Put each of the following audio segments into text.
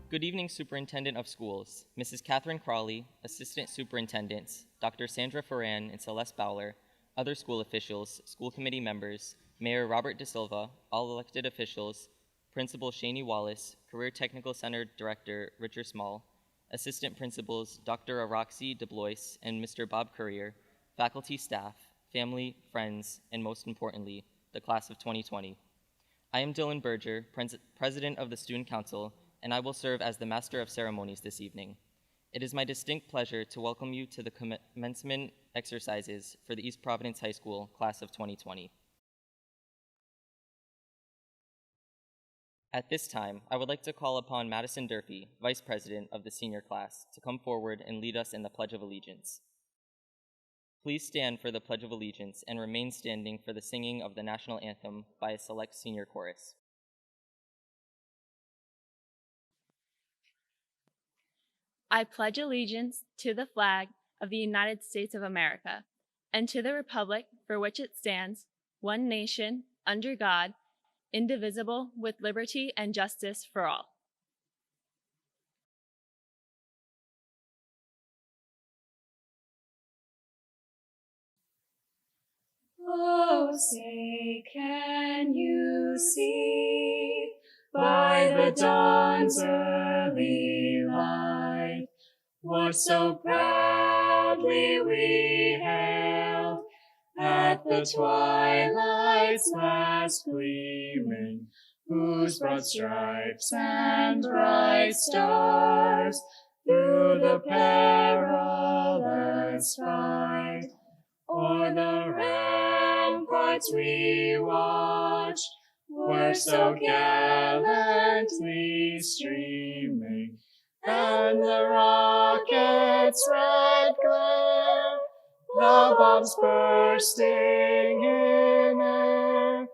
Good evening, Superintendent of Schools, Mrs. Catherine Crawley, Assistant Superintendents, Dr. Sandra Ferran and Celeste Bowler, other school officials, school committee members, Mayor Robert De Silva, all elected officials, Principal Shani Wallace, Career Technical Center Director Richard Small, Assistant Principals Dr. Araxi DeBlois and Mr. Bob Courier, faculty, staff, family, friends, and most importantly, the class of 2020. I am Dylan Berger, President of the Student Council, and I will serve as the Master of Ceremonies this evening. It is my distinct pleasure to welcome you to the commencement exercises for the East Providence High School class of 2020. At this time, I would like to call upon Madison Durfee, Vice President of the senior class, to come forward and lead us in the Pledge of Allegiance. Please stand for the Pledge of Allegiance and remain standing for the singing of the national anthem by a select senior chorus. I pledge allegiance to the flag of the United States of America and to the republic for which it stands, one nation, under God, indivisible, with liberty and justice for all. Oh, say, can you see by the dawn's early light what so proudly we hailed at the twilight's last gleaming, whose broad stripes and bright stars through the perilous fight o'er the ramparts we watched were so gallantly streaming, and the rocket's red glare, the bombs bursting in air,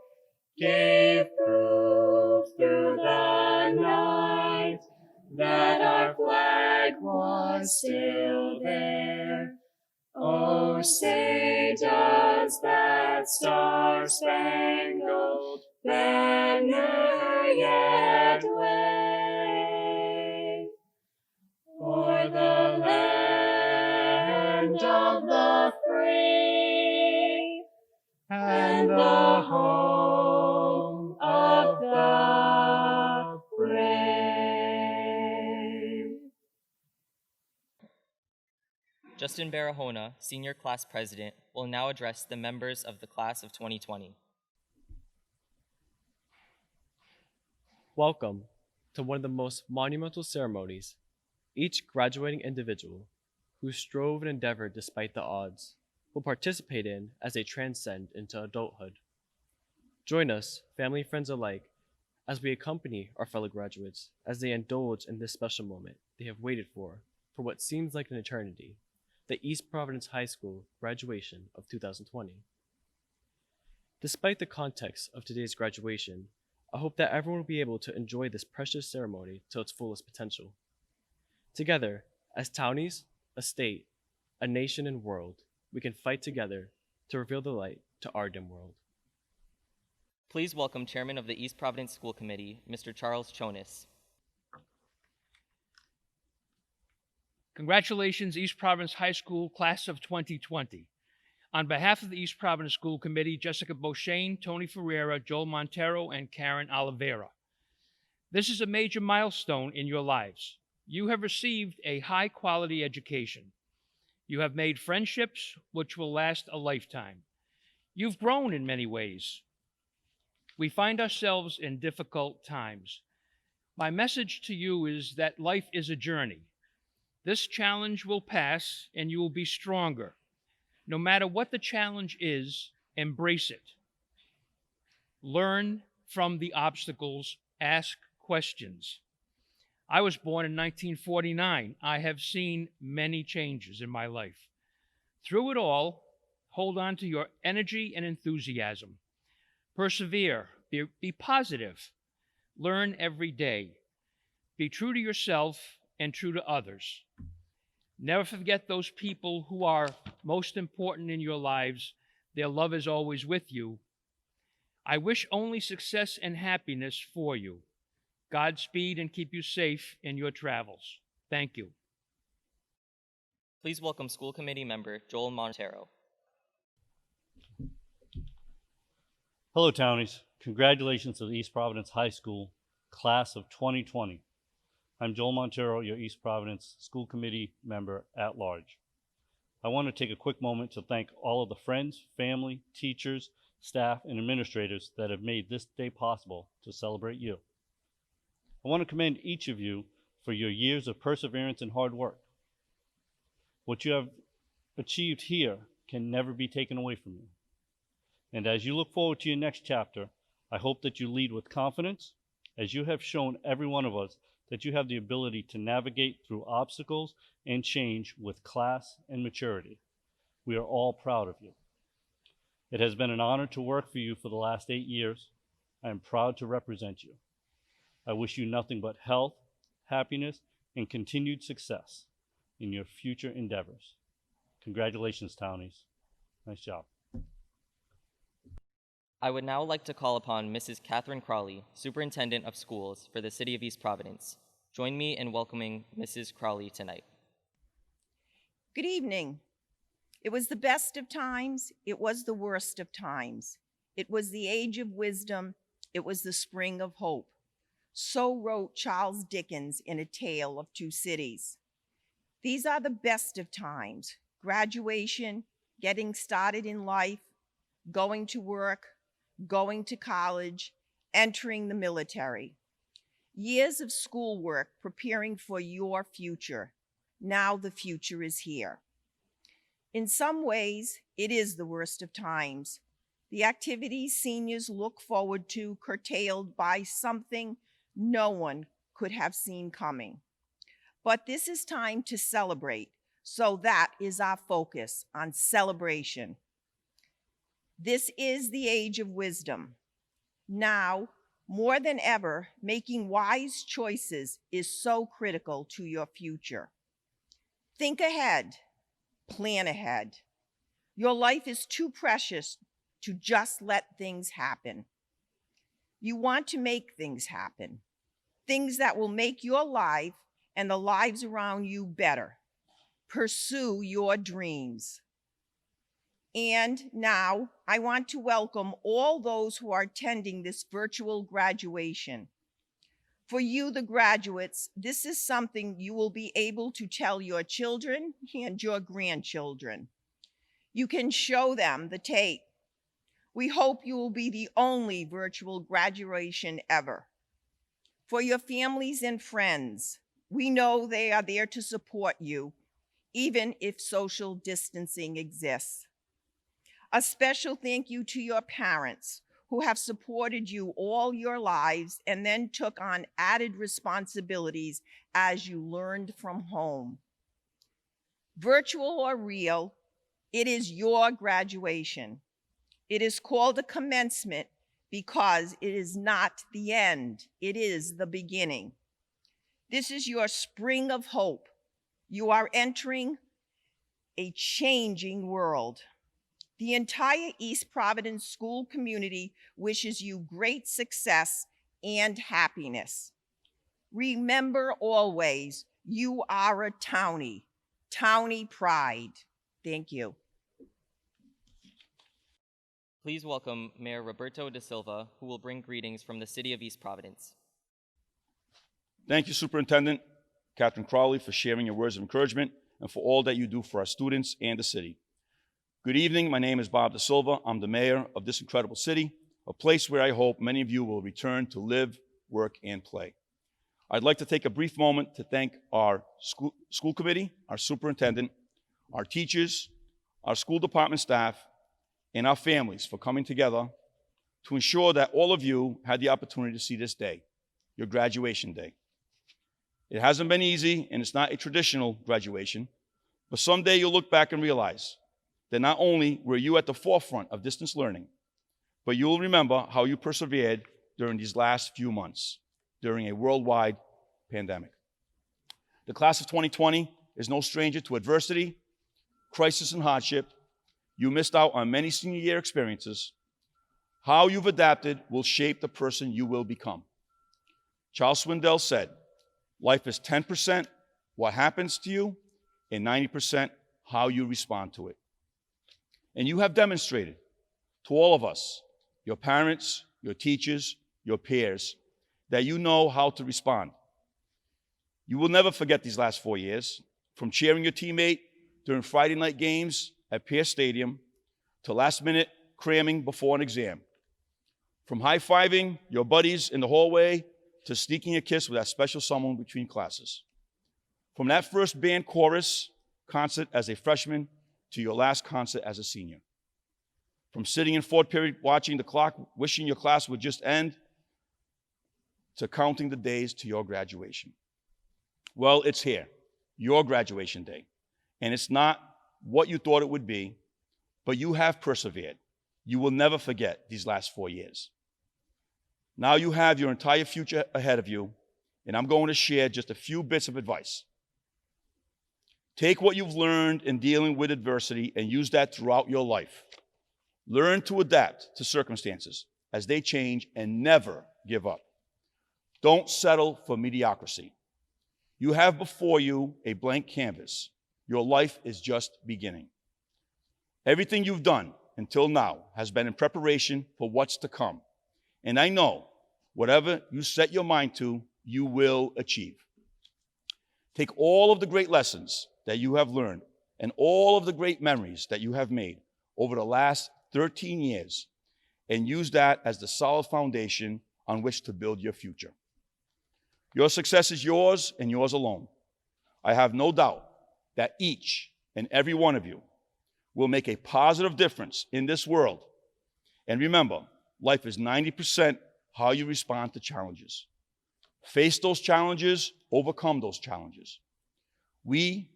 gave proof through the night that our flag was still there. Oh, say, does that star-spangled banner yet wave o'er the land of the free and the home of the brave? Justin Barahona, Senior Class President, will now address the members of the class of 2020. Welcome to one of the most monumental ceremonies. Each graduating individual who strove and endeavored despite the odds will participate in as they transcend into adulthood. Join us, family and friends alike, as we accompany our fellow graduates as they indulge in this special moment they have waited for what seems like an eternity, the East Providence High School graduation of 2020. Despite the context of today's graduation, I hope that everyone will be able to enjoy this precious ceremony to its fullest potential. Together, as townies, a state, a nation, and world, we can fight together to reveal the light to our dim world. Please welcome Chairman of the East Providence School Committee, Mr. Charles Chonis. Congratulations, East Providence High School Class of 2020. On behalf of the East Providence School Committee, Jessica Beauchesne, Tony Ferreira, Joel Montero, and Karen Oliveira. This is a major milestone in your lives. You have received a high-quality education. You have made friendships which will last a lifetime. You've grown in many ways. We find ourselves in difficult times. My message to you is that life is a journey. This challenge will pass and you will be stronger. No matter what the challenge is, embrace it. Learn from the obstacles, ask questions. I was born in 1949. I have seen many changes in my life. Through it all, hold on to your energy and enthusiasm. Persevere, be positive, learn every day. Be true to yourself and true to others. Never forget those people who are most important in your lives. Their love is always with you. I wish only success and happiness for you. Godspeed and keep you safe in your travels. Thank you. Please welcome School Committee Member Joel Montero. Hello, Townies. Congratulations to the East Providence High School Class of 2020. I'm Joel Montero, your East Providence School Committee Member at Large. I want to take a quick moment to thank all of the friends, family, teachers, staff, and administrators that have made this day possible to celebrate you. I want to commend each of you for your years of perseverance and hard work. What you have achieved here can never be taken away from you. And as you look forward to your next chapter, I hope that you lead with confidence, as you have shown every one of us that you have the ability to navigate through obstacles and change with class and maturity. We are all proud of you. It has been an honor to work for you for the last 8 years. I am proud to represent you. I wish you nothing but health, happiness, and continued success in your future endeavors. Congratulations, Townies. Nice job. I would now like to call upon Mrs. Catherine Crawley, Superintendent of Schools for the City of East Providence. Join me in welcoming Mrs. Crawley tonight. Good evening. It was the best of times. It was the worst of times. It was the age of wisdom. It was the spring of hope. So wrote Charles Dickens in A Tale of Two Cities. These are the best of times: graduation, getting started in life, going to work, going to college, entering the military. Years of schoolwork preparing for your future. Now the future is here. In some ways, it is the worst of times. The activities seniors look forward to curtailed by something no one could have seen coming. But this is time to celebrate, so that is our focus, on celebration. This is the age of wisdom. Now, more than ever, making wise choices is so critical to your future. Think ahead, plan ahead. Your life is too precious to just let things happen. You want to make things happen, things that will make your life and the lives around you better. Pursue your dreams. And now I want to welcome all those who are attending this virtual graduation. For you, the graduates, this is something you will be able to tell your children and your grandchildren. You can show them the tape. We hope you will be the only virtual graduation ever. For your families and friends, we know they are there to support you, even if social distancing exists. A special thank you to your parents who have supported you all your lives and then took on added responsibilities as you learned from home. Virtual or real, it is your graduation. It is called a commencement because it is not the end, it is the beginning. This is your spring of hope. You are entering a changing world. The entire East Providence school community wishes you great success and happiness. Remember always, you are a townie. Townie pride. Thank you. Please welcome Mayor Roberto da Silva, who will bring greetings from the City of East Providence. Thank you, Superintendent Catherine Crawley, for sharing your words of encouragement and for all that you do for our students and the city. Good evening. My name is Bob da Silva. I'm the mayor of this incredible city, a place where I hope many of you will return to live, work, and play. I'd like to take a brief moment to thank our school committee, our superintendent, our teachers, our school department staff, and our families for coming together to ensure that all of you had the opportunity to see this day, your graduation day. It hasn't been easy, and it's not a traditional graduation, but someday you'll look back and realize that not only were you at the forefront of distance learning, but you'll remember how you persevered during these last few months, during a worldwide pandemic. The class of 2020 is no stranger to adversity, crisis, and hardship. You missed out on many senior year experiences. How you've adapted will shape the person you will become. Charles Swindoll said, life is 10% what happens to you and 90% how you respond to it. And you have demonstrated to all of us, your parents, your teachers, your peers, that you know how to respond. You will never forget these last 4 years, from cheering your teammate during Friday night games at Pierce Stadium to last-minute cramming before an exam, from high-fiving your buddies in the hallway to sneaking a kiss with that special someone between classes, from that first band chorus concert as a freshman to your last concert as a senior, from sitting in fourth period watching the clock, wishing your class would just end, to counting the days to your graduation. Well, it's here, your graduation day, and it's not what you thought it would be, but you have persevered. You will never forget these last 4 years. Now you have your entire future ahead of you, and I'm going to share just a few bits of advice. Take what you've learned in dealing with adversity and use that throughout your life. Learn to adapt to circumstances as they change and never give up. Don't settle for mediocrity. You have before you a blank canvas. Your life is just beginning. Everything you've done until now has been in preparation for what's to come. And I know whatever you set your mind to, you will achieve. Take all of the great lessons that you have learned and all of the great memories that you have made over the last 13 years and use that as the solid foundation on which to build your future. Your success is yours and yours alone. I have no doubt that each and every one of you will make a positive difference in this world. And remember, life is 90% how you respond to challenges. Face those challenges, overcome those challenges. We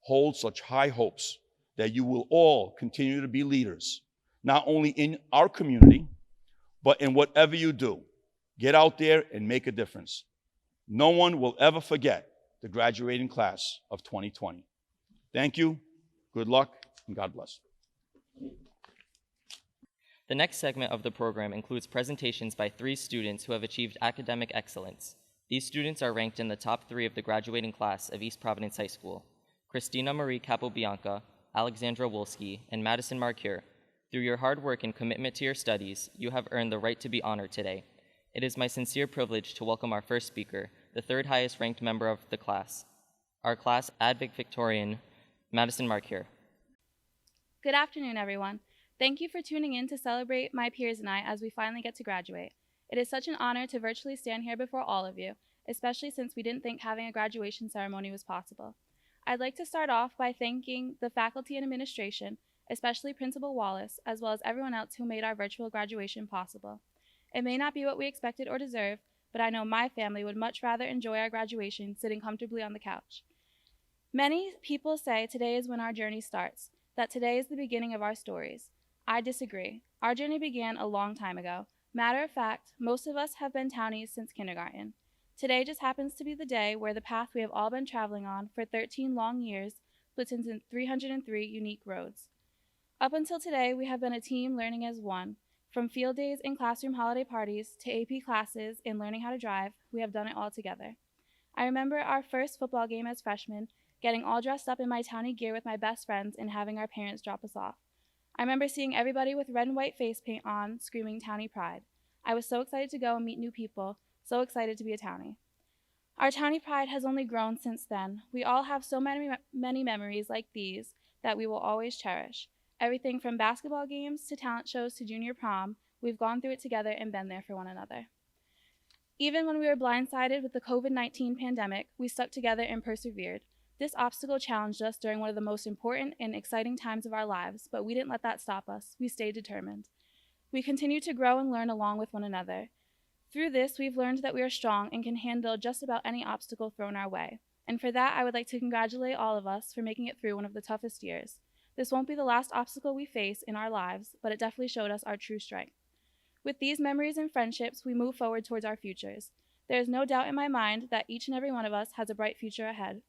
hold such high hopes that you will all continue to be leaders, not only in our community, but in whatever you do. Get out there and make a difference. No one will ever forget the graduating class of 2020. Thank you, good luck, and God bless. The next segment of the program includes presentations by 3 students who have achieved academic excellence. These students are ranked in the top 3 of the graduating class of East Providence High School: Christina Marie Capobianca, Alexandra Wolski, and Madison Marcure. Through your hard work and commitment to your studies, you have earned the right to be honored today. It is my sincere privilege to welcome our first speaker, the 3rd highest ranked member of the class, our class valedictorian, Madison Marcure. Good afternoon, everyone. Thank you for tuning in to celebrate my peers and I as we finally get to graduate. It is such an honor to virtually stand here before all of you, especially since we didn't think having a graduation ceremony was possible. I'd like to start off by thanking the faculty and administration, especially Principal Wallace, as well as everyone else who made our virtual graduation possible. It may not be what we expected or deserved, but I know my family would much rather enjoy our graduation sitting comfortably on the couch. Many people say today is when our journey starts, that today is the beginning of our stories. I disagree. Our journey began a long time ago. Matter of fact, most of us have been townies since kindergarten. Today just happens to be the day where the path we have all been traveling on for 13 long years splits into 303 unique roads. Up until today, we have been a team learning as one. From field days and classroom holiday parties to AP classes and learning how to drive, we have done it all together. I remember our first football game as freshmen, getting all dressed up in my townie gear with my best friends and having our parents drop us off. I remember seeing everybody with red and white face paint on, screaming townie pride. I was so excited to go and meet new people, so excited to be a townie. Our townie pride has only grown since then. We all have so many memories like these that we will always cherish. Everything from basketball games to talent shows to junior prom, we've gone through it together and been there for one another. Even when we were blindsided with the COVID-19 pandemic, we stuck together and persevered. This obstacle challenged us during one of the most important and exciting times of our lives, but we didn't let that stop us. We stayed determined. We continue to grow and learn along with one another. Through this, we've learned that we are strong and can handle just about any obstacle thrown our way. And for that, I would like to congratulate all of us for making it through one of the toughest years. This won't be the last obstacle we face in our lives, but it definitely showed us our true strength. With these memories and friendships, we move forward towards our futures. There is no doubt in my mind that each and every one of us has a bright future ahead.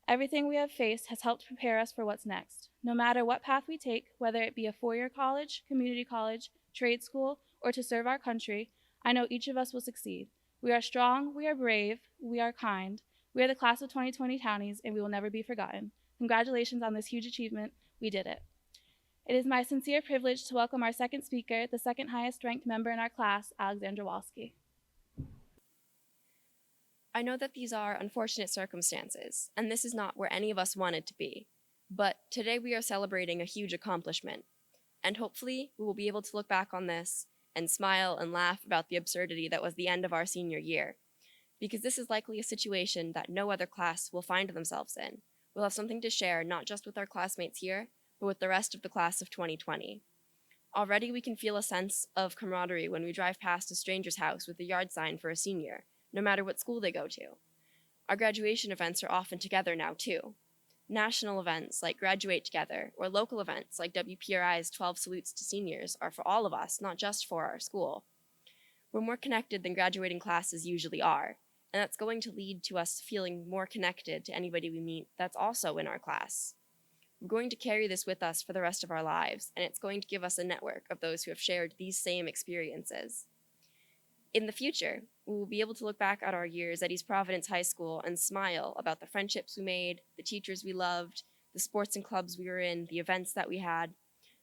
Everything we have faced has helped prepare us for what's next. No matter what path we take, whether it be a four-year college, community college, trade school, or to serve our country, I know each of us will succeed. We are strong, we are brave, we are kind. We are the class of 2020 townies, and we will never be forgotten. Congratulations on this huge achievement. We did it. It is my sincere privilege to welcome our second speaker, the second highest ranked member in our class, Alexandra Walski. I know that these are unfortunate circumstances, and this is not where any of us wanted to be. But today we are celebrating a huge accomplishment, and hopefully we will be able to look back on this and smile and laugh about the absurdity that was the end of our senior year, because this is likely a situation that no other class will find themselves in. We'll have something to share not just with our classmates here, but with the rest of the class of 2020. Already we can feel a sense of camaraderie when we drive past a stranger's house with a yard sign for a senior, no matter what school they go to. Our graduation events are often together now too. National events like Graduate Together, or local events like WPRI's 12 Salutes to Seniors are for all of us, not just for our school. We're more connected than graduating classes usually are, and that's going to lead to us feeling more connected to anybody we meet that's also in our class. We're going to carry this with us for the rest of our lives, and it's going to give us a network of those who have shared these same experiences. In the future, we will be able to look back at our years at East Providence High School and smile about the friendships we made, the teachers we loved, the sports and clubs we were in, the events that we had.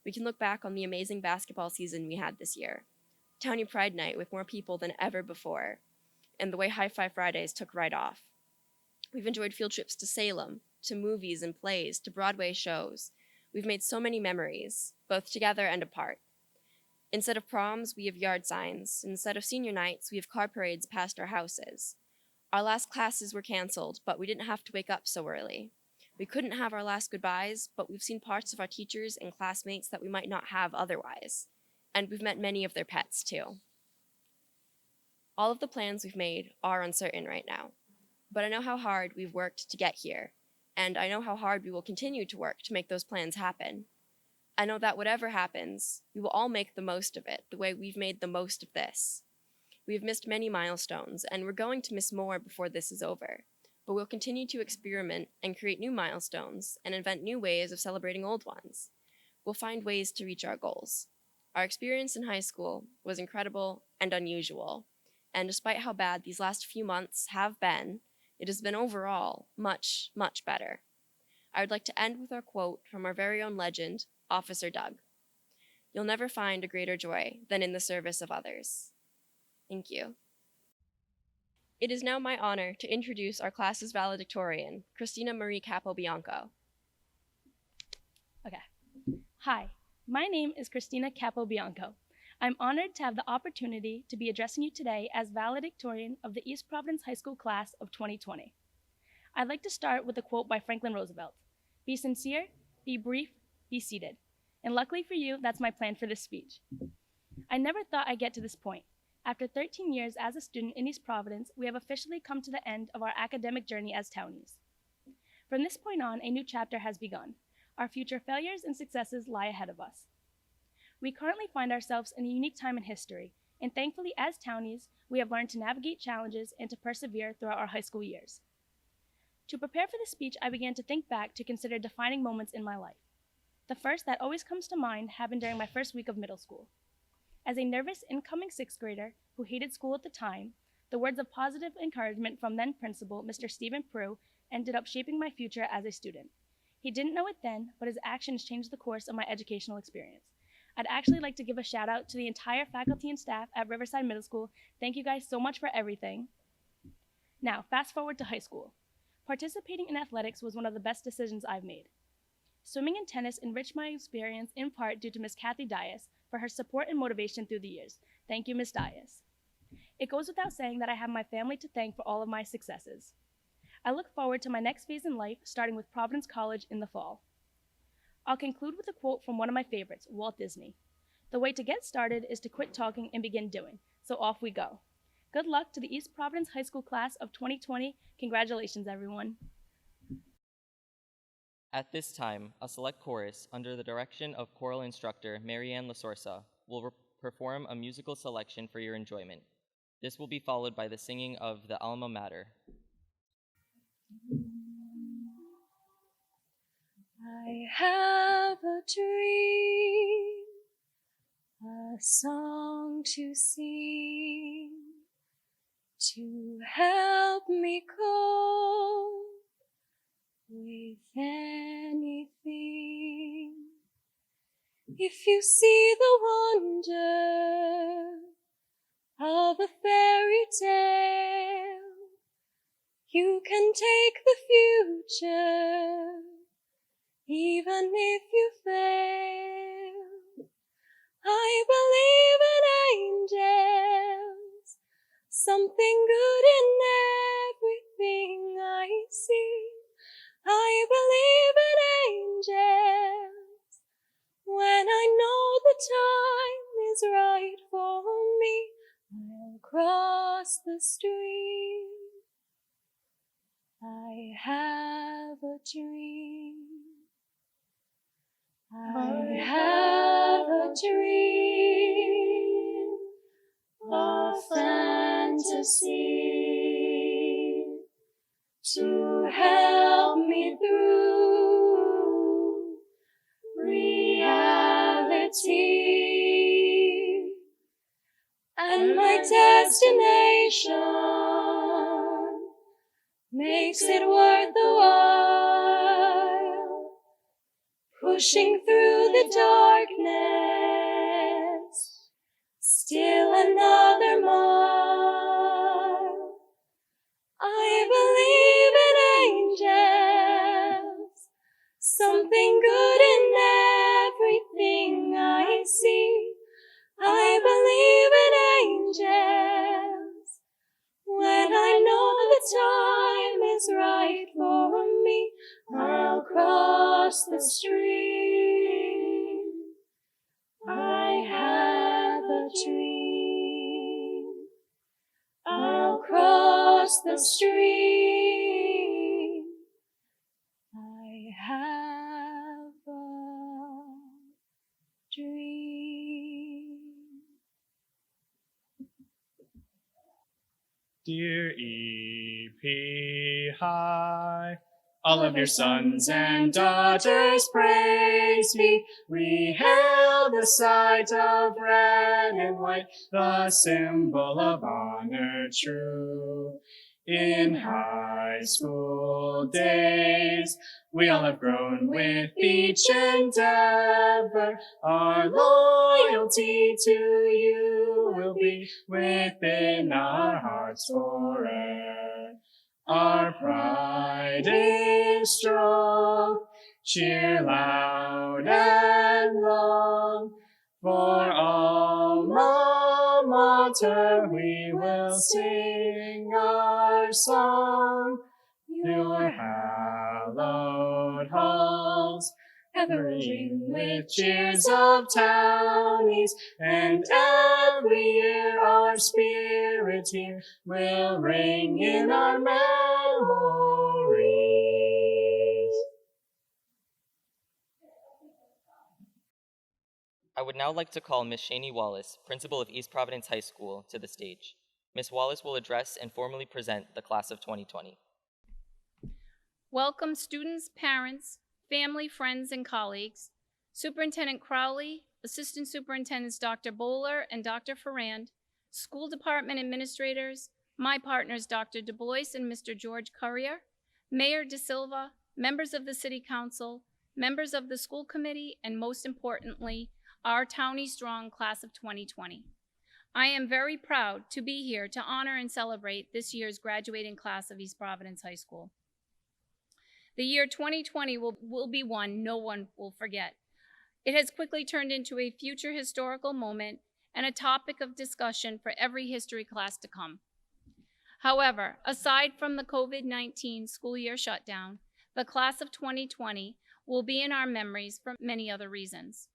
We can look back on the amazing basketball season we had this year, Townie Pride Night with more people than ever before, and the way High Five Fridays took right off. We've enjoyed field trips to Salem, to movies and plays, to Broadway shows. We've made so many memories, both together and apart. Instead of proms, we have yard signs. Instead of senior nights, we have car parades past our houses. Our last classes were canceled, but we didn't have to wake up so early. We couldn't have our last goodbyes, but we've seen parts of our teachers and classmates that we might not have otherwise. And we've met many of their pets too. All of the plans we've made are uncertain right now, but I know how hard we've worked to get here, and I know how hard we will continue to work to make those plans happen. I know that whatever happens, we will all make the most of it the way we've made the most of this. We've missed many milestones, and we're going to miss more before this is over, but we'll continue to experiment and create new milestones and invent new ways of celebrating old ones. We'll find ways to reach our goals. Our experience in high school was incredible and unusual, and despite how bad these last few months have been, it has been overall much, much better. I would like to end with our quote from our very own legend, Officer Doug. You'll never find a greater joy than in the service of others. Thank you. It is now my honor to introduce our class's valedictorian, Christina Marie Capobianco. Okay. Hi, my name is Christina Capobianco. I'm honored to have the opportunity to be addressing you today as valedictorian of the East Providence High School class of 2020. I'd like to start with a quote by Franklin Roosevelt. Be sincere, be brief, be seated. And luckily for you, that's my plan for this speech. I never thought I'd get to this point. After 13 years as a student in East Providence, we have officially come to the end of our academic journey as townies. From this point on, a new chapter has begun. Our future failures and successes lie ahead of us. We currently find ourselves in a unique time in history, and thankfully as townies, we have learned to navigate challenges and to persevere throughout our high school years. To prepare for this speech, I began to think back to consider defining moments in my life. The first that always comes to mind happened during my first week of middle school. As a nervous incoming sixth grader who hated school at the time, the words of positive encouragement from then principal, Mr. Stephen Prue, ended up shaping my future as a student. He didn't know it then, but his actions changed the course of my educational experience. I'd actually like to give a shout out to the entire faculty and staff at Riverside Middle School. Thank you guys so much for everything. Now, fast forward to high school. Participating in athletics was one of the best decisions I've made. Swimming and tennis enriched my experience in part due to Miss Kathy Dias for her support and motivation through the years. Thank you, Miss Dias. It goes without saying that I have my family to thank for all of my successes. I look forward to my next phase in life, starting with Providence College in the fall. I'll conclude with a quote from one of my favorites, Walt Disney. The way to get started is to quit talking and begin doing. So off we go. Good luck to the East Providence High School class of 2020. Congratulations, everyone. At this time, a select chorus, under the direction of choral instructor Marianne Lasorsa, will perform a musical selection for your enjoyment. This will be followed by the singing of the Alma Mater. I have a dream, a song to sing, to help me cope with anything. If you see the wonder of a fairy tale, you can take the future, even if you fail. I believe in angels, something good in everything I see. I believe in angels when I know the time is right for me. I'll cross the stream. I have a dream. I have a dream, a fantasy to help me through reality. And my destination makes it worth the while, pushing through the darkness, still another mile. I believe in angels, something good in everything I see. I believe in angels when I know the time is right for me. I'll cross the stream. I have a dream. I'll cross the stream. I have a dream. Dear EPHS, all of your sons and daughters praise me. We hail the sight of red and white, the symbol of honor true. In high school days, we all have grown with each endeavor. Our loyalty to you will be within our hearts forever. Our pride is strong, cheer loud and long. For alma mater we will sing our song. Your hallowed halls ever ring with cheers of townies, and every year our spirit here will ring in our memories. I would now like to call Ms. Shani Wallace, principal of East Providence High School, to the stage. Ms. Wallace will address and formally present the class of 2020. Welcome students, parents, family, friends, and colleagues. Superintendent Crowley, Assistant Superintendents Dr. Bowler and Dr. Ferrand, school department administrators, my partners Dr. Du Bois and Mr. George Currier, Mayor De Silva, members of the City Council, members of the school committee, and most importantly, our Townie Strong class of 2020. I am very proud to be here to honor and celebrate this year's graduating class of East Providence High School. The year 2020 will be one no one will forget. It has quickly turned into a future historical moment and a topic of discussion for every history class to come. However, aside from the COVID-19 school year shutdown, the class of 2020 will be in our memories for many other reasons.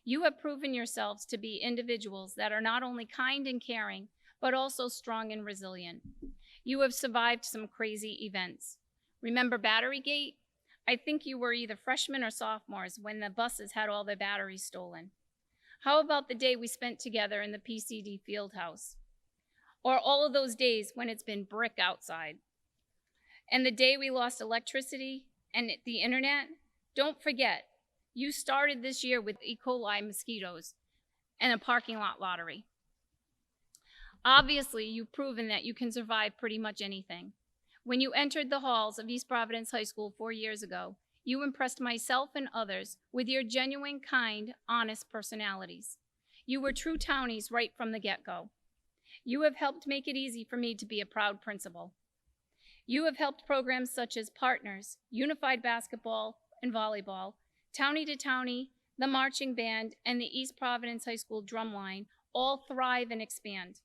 You have proven yourselves to be individuals that are not only kind and caring, but also strong and resilient. You have survived some crazy events. Remember Batterygate? I think you were either freshmen or sophomores when the buses had all their batteries stolen. How about the day we spent together in the PCD field house? Or all of those days when it's been brick outside? And the day we lost electricity and the internet? Don't forget, you started this year with E. coli mosquitoes and a parking lot lottery. Obviously, you've proven that you can survive pretty much anything. When you entered the halls of East Providence High School 4 years ago, you impressed myself and others with your genuine, kind, honest personalities. You were true townies right from the get-go. You have helped make it easy for me to be a proud principal. You have helped programs such as Partners, Unified Basketball and Volleyball, Townie to Townie, the Marching Band, and the East Providence High School Drumline all thrive and expand.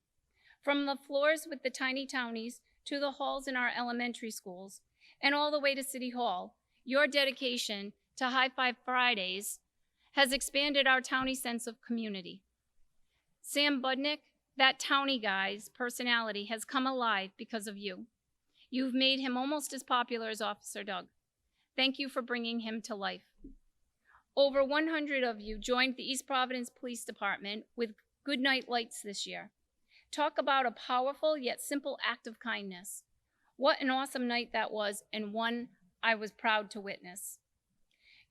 From the floors with the tiny townies to the halls in our elementary schools, and all the way to City Hall, your dedication to High Five Fridays has expanded our townie sense of community. Sam Budnick, that townie guy's personality has come alive because of you. You've made him almost as popular as Officer Doug. Thank you for bringing him to life. Over 100 of you joined the East Providence Police Department with Goodnight Lights this year. Talk about a powerful yet simple act of kindness. What an awesome night that was, and one I was proud to witness.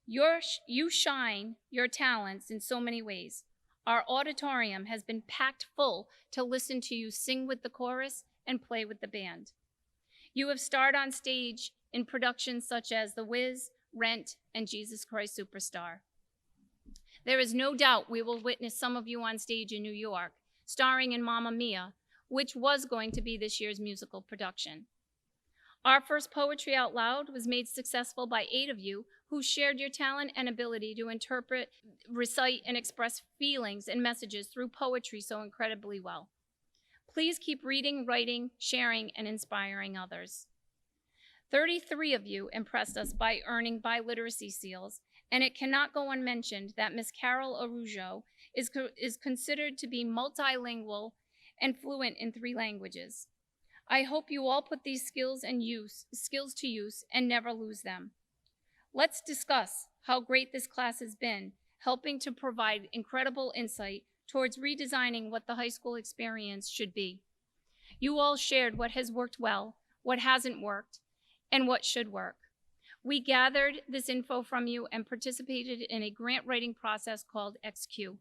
You shine your talents in so many ways. Our auditorium has been packed full to listen to you sing with the chorus and play with the band. You have starred on stage in productions such as The Wiz, Rent, and Jesus Christ Superstar. There is no doubt we will witness some of you on stage in New York, starring in Mamma Mia, which was going to be this year's musical production. Our first Poetry Out Loud was made successful by 8 of you who shared your talent and ability to interpret, recite, and express feelings and messages through poetry so incredibly well. Please keep reading, writing, sharing, and inspiring others. 33 of you impressed us by earning biliteracy seals, and it cannot go unmentioned that Miss Carol Arujo is considered to be multilingual and fluent in 3 languages. I hope you all put these skills to use and never lose them. Let's discuss how great this class has been, helping to provide incredible insight towards redesigning what the high school experience should be. You all shared what has worked well, what hasn't worked, and what should work. We gathered this info from you and participated in a grant writing process called XQ.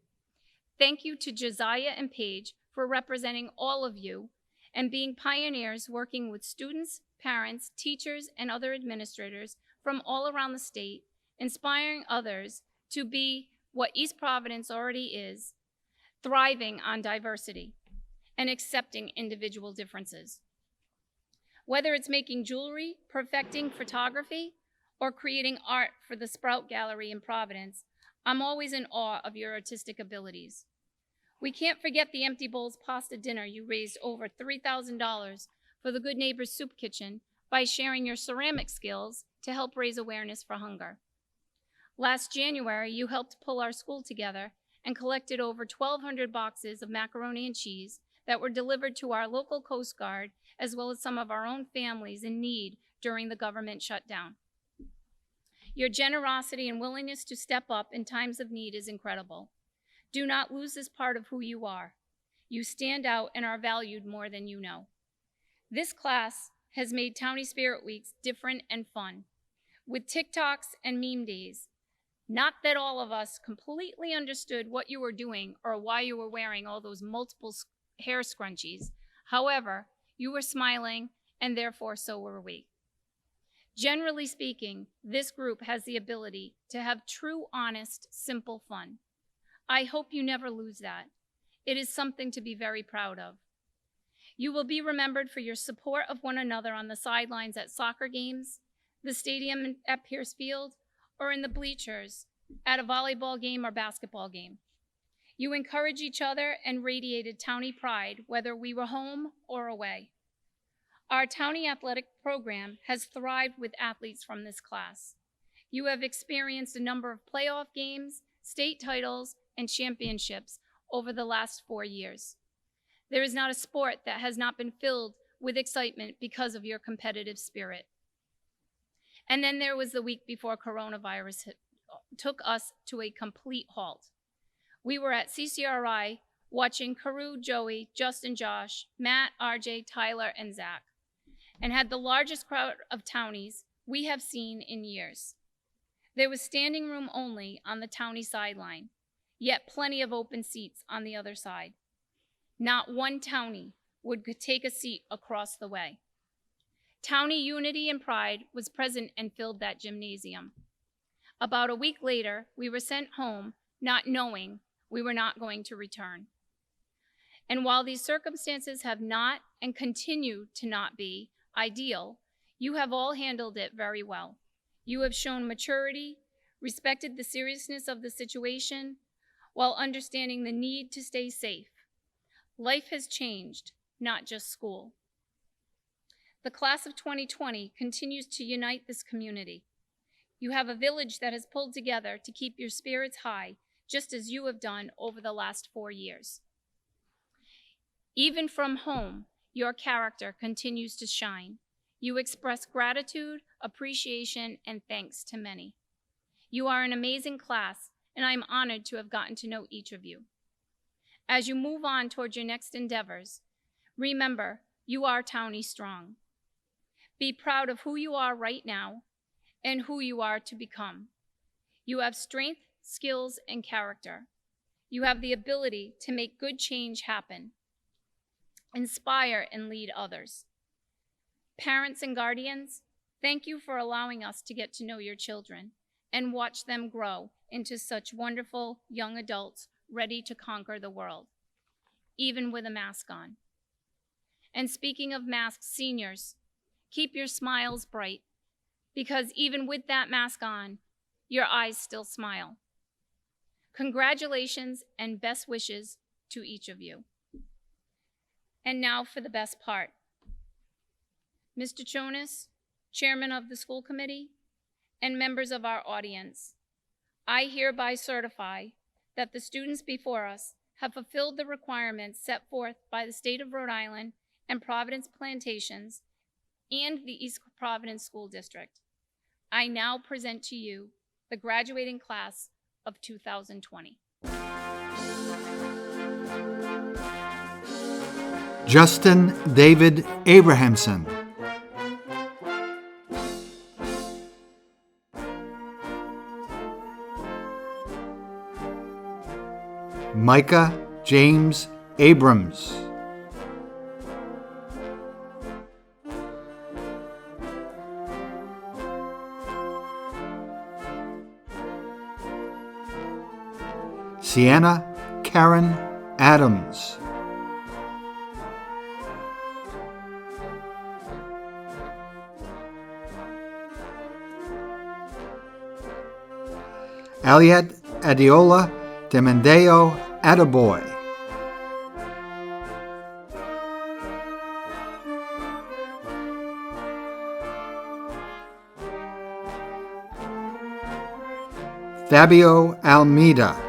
Thank you to Josiah and Paige for representing all of you and being pioneers working with students, parents, teachers, and other administrators from all around the state, inspiring others to be what East Providence already is, thriving on diversity and accepting individual differences. Whether it's making jewelry, perfecting photography, or creating art for the Sprout Gallery in Providence, I'm always in awe of your artistic abilities. We can't forget the Empty Bowls pasta dinner you raised over $3,000 for the Good Neighbors Soup Kitchen by sharing your ceramic skills to help raise awareness for hunger. Last January, you helped pull our school together and collected over 1,200 boxes of macaroni and cheese that were delivered to our local Coast Guard, as well as some of our own families in need during the government shutdown. Your generosity and willingness to step up in times of need is incredible. Do not lose this part of who you are. You stand out and are valued more than you know. This class has made Townie Spirit Weeks different and fun, with TikToks and meme days. Not that all of us completely understood what you were doing or why you were wearing all those multiple hair scrunchies. However, you were smiling, and therefore so were we. Generally speaking, this group has the ability to have true, honest, simple fun. I hope you never lose that. It is something to be very proud of. You will be remembered for your support of one another on the sidelines at soccer games, the stadium at Pierce Field, or in the bleachers at a volleyball game or basketball game. You encourage each other and radiated Townie pride, whether we were home or away. Our Townie athletic program has thrived with athletes from this class. You have experienced a number of playoff games, state titles, and championships over the last 4 years. There is not a sport that has not been filled with excitement because of your competitive spirit. And then there was the week before coronavirus took us to a complete halt. We were at CCRI watching Carew, Joey, Justin, Josh, Matt, RJ, Tyler, and Zach, and had the largest crowd of Townies we have seen in years. There was standing room only on the Townie sideline, yet plenty of open seats on the other side. Not one townie would take a seat across the way. Townie unity and pride was present and filled that gymnasium. About a week later, we were sent home, not knowing we were not going to return. And while these circumstances have not and continue to not be ideal, you have all handled it very well. You have shown maturity, respected the seriousness of the situation, while understanding the need to stay safe. Life has changed, not just school. The class of 2020 continues to unite this community. You have a village that has pulled together to keep your spirits high, just as you have done over the last 4 years. Even from home, your character continues to shine. You express gratitude, appreciation, and thanks to many. You are an amazing class, and I am honored to have gotten to know each of you. As you move on towards your next endeavors, remember, you are Townie strong. Be proud of who you are right now and who you are to become. You have strength, skills, and character. You have the ability to make good change happen, inspire and lead others. Parents and guardians, thank you for allowing us to get to know your children and watch them grow into such wonderful young adults ready to conquer the world, even with a mask on. And speaking of masks, seniors, keep your smiles bright, because even with that mask on, your eyes still smile. Congratulations and best wishes to each of you. And now for the best part. Mr. Jonas, Chairman of the School Committee, and members of our audience, I hereby certify that the students before us have fulfilled the requirements set forth by the state of Rhode Island and Providence Plantations and the East Providence School District. I now present to you the graduating class of 2020. Justin David Abrahamson. Micah James Abrams. Sienna Karen Adams. Aliet Adiola Demendeo Attaboy. Fabio Almeida.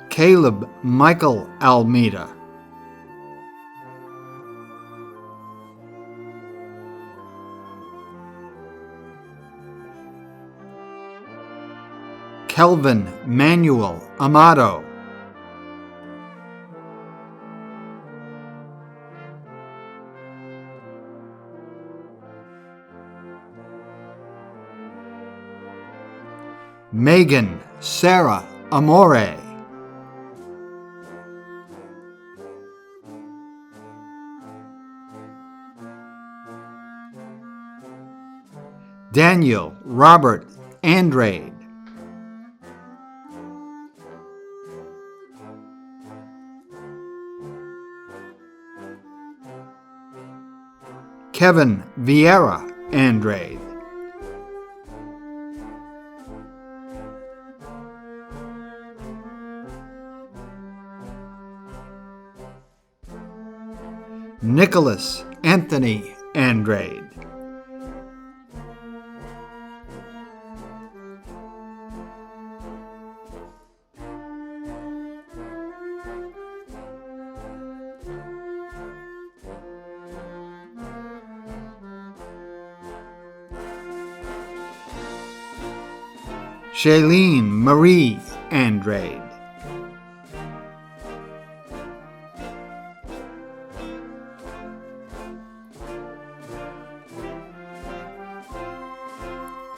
Caleb Michael Almeida. Kelvin Manuel Amato. Megan Sarah Amore. Daniel Robert Andrade. Kevin Vieira Andrade. Nicholas Anthony Andrade. Shailene Marie Andrade.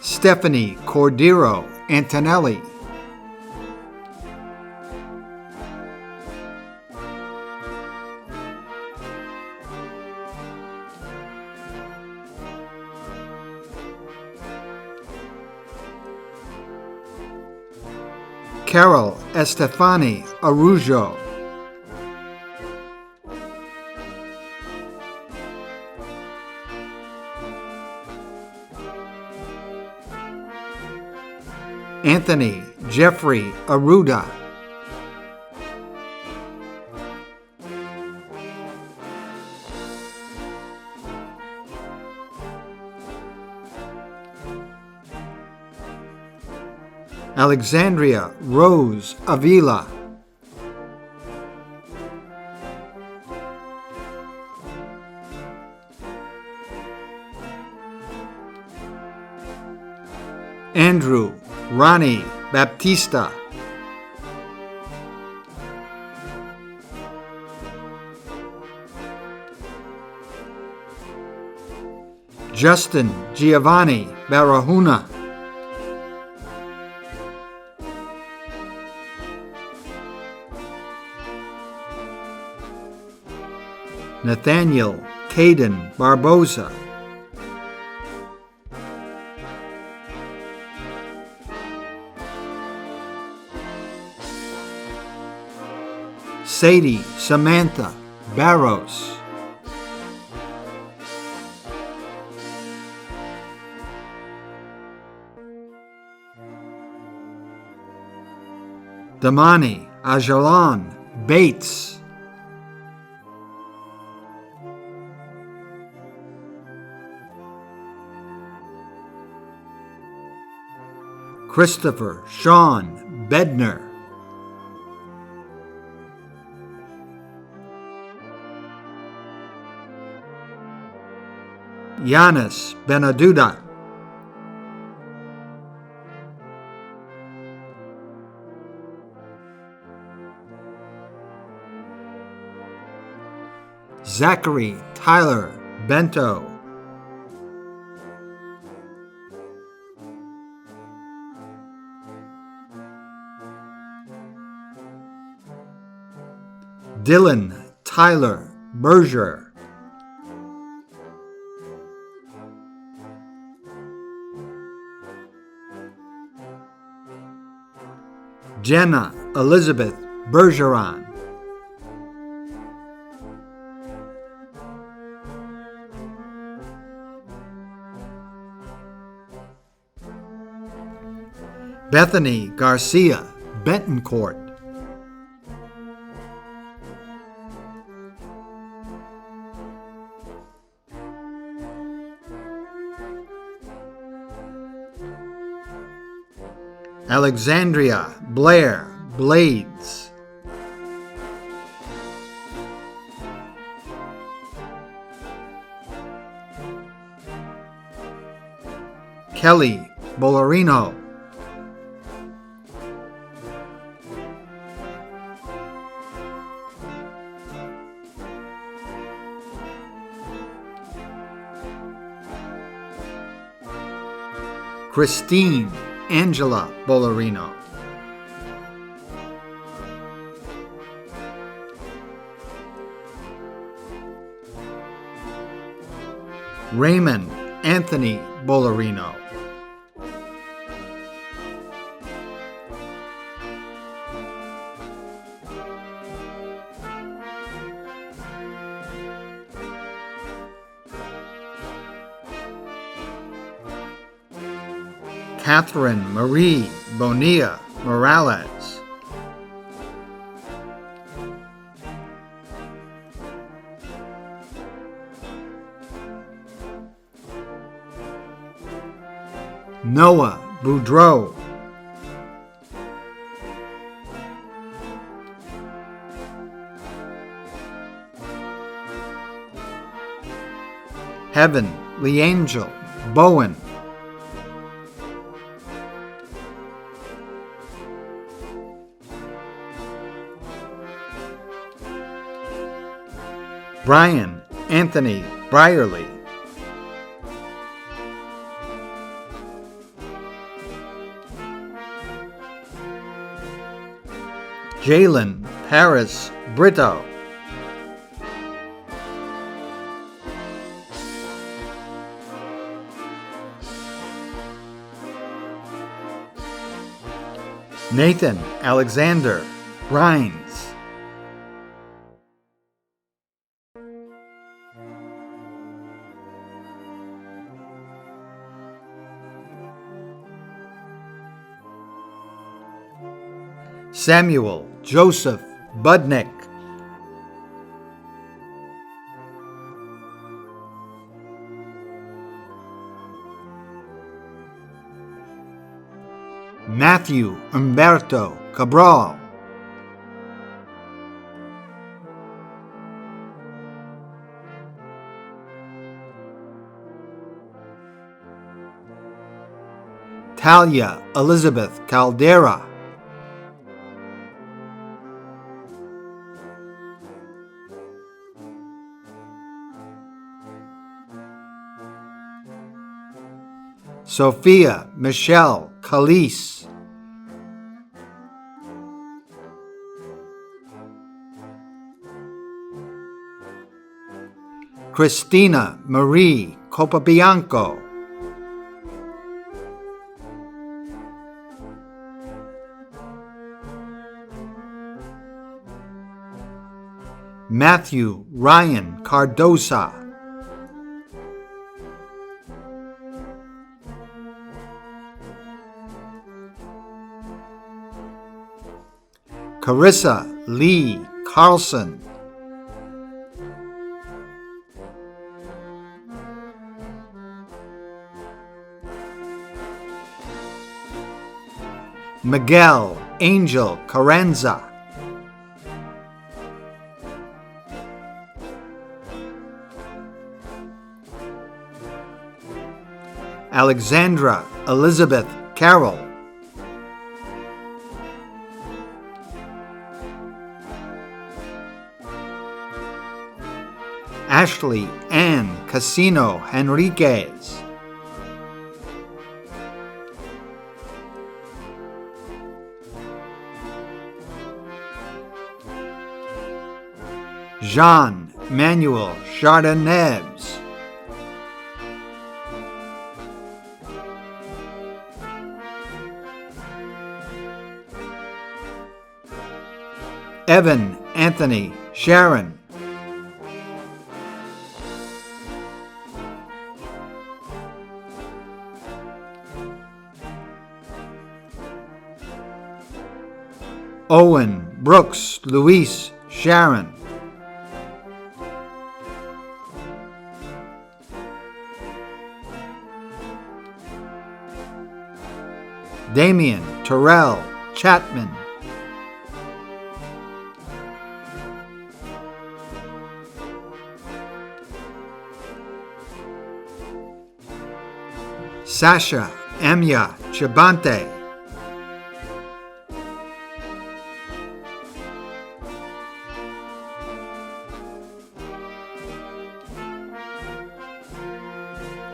Stephanie Cordero Antonelli. Carol Estefani Arujo. Anthony Jeffrey Aruda. Alexandria Rose Avila. Andrew Ronnie Baptista. Justin Giovanni Barahuna. Nathaniel Caden Barboza. Sadie Samantha Barros. Damani Ajalan Bates. Christopher Sean Bedner. Giannis Benaduda. Zachary Tyler Bento. Dylan Tyler Berger. Jenna Elizabeth Bergeron. Bethany Garcia Betancourt. Alexandria Blair Blades. Kelly Bolorino. Christine Angela Bolorino. Raymond Anthony Bolorino. Catherine Marie Bonilla Morales. Noah Boudreau. Heaven Leangel Bowen. Brian Anthony Brierly. Jalen Paris Brito. Nathan Alexander Rhines. Samuel Joseph Budnick. Matthew Umberto Cabral. Talia Elizabeth Caldera. Sophia Michelle Calise. Christina Marie Copabianco. Matthew Ryan Cardosa. Carissa Lee Carlson. Miguel Angel Carranza. Alexandra Elizabeth Carroll. Ashley Ann Casino Henriquez. Jean Manuel Chardonnebs. Evan Anthony Sharon. Owen Brooks Luis Sharon. Damian Terrell Chapman. Sasha Amya Chabante.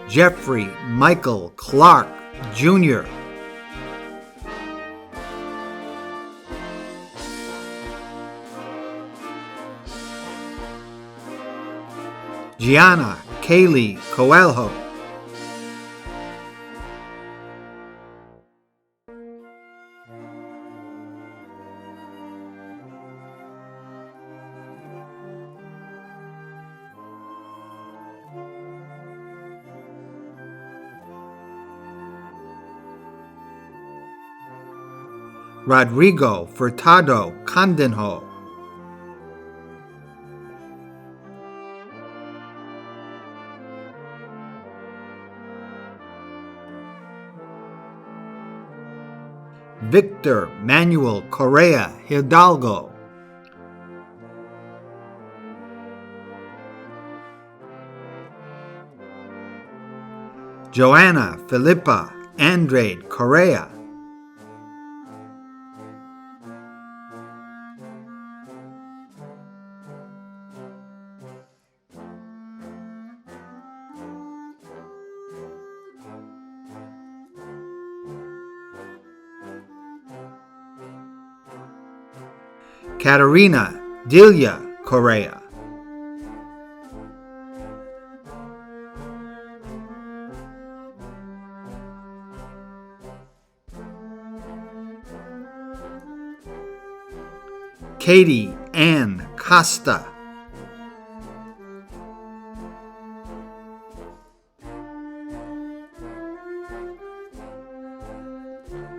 Jeffrey Michael Clark Jr. Gianna Kaylee Coelho. Rodrigo Furtado Candenho. Victor Manuel Correa Hidalgo. Joanna Filipa Andrade Correa. Katerina Delia Correa. Katie Ann Costa.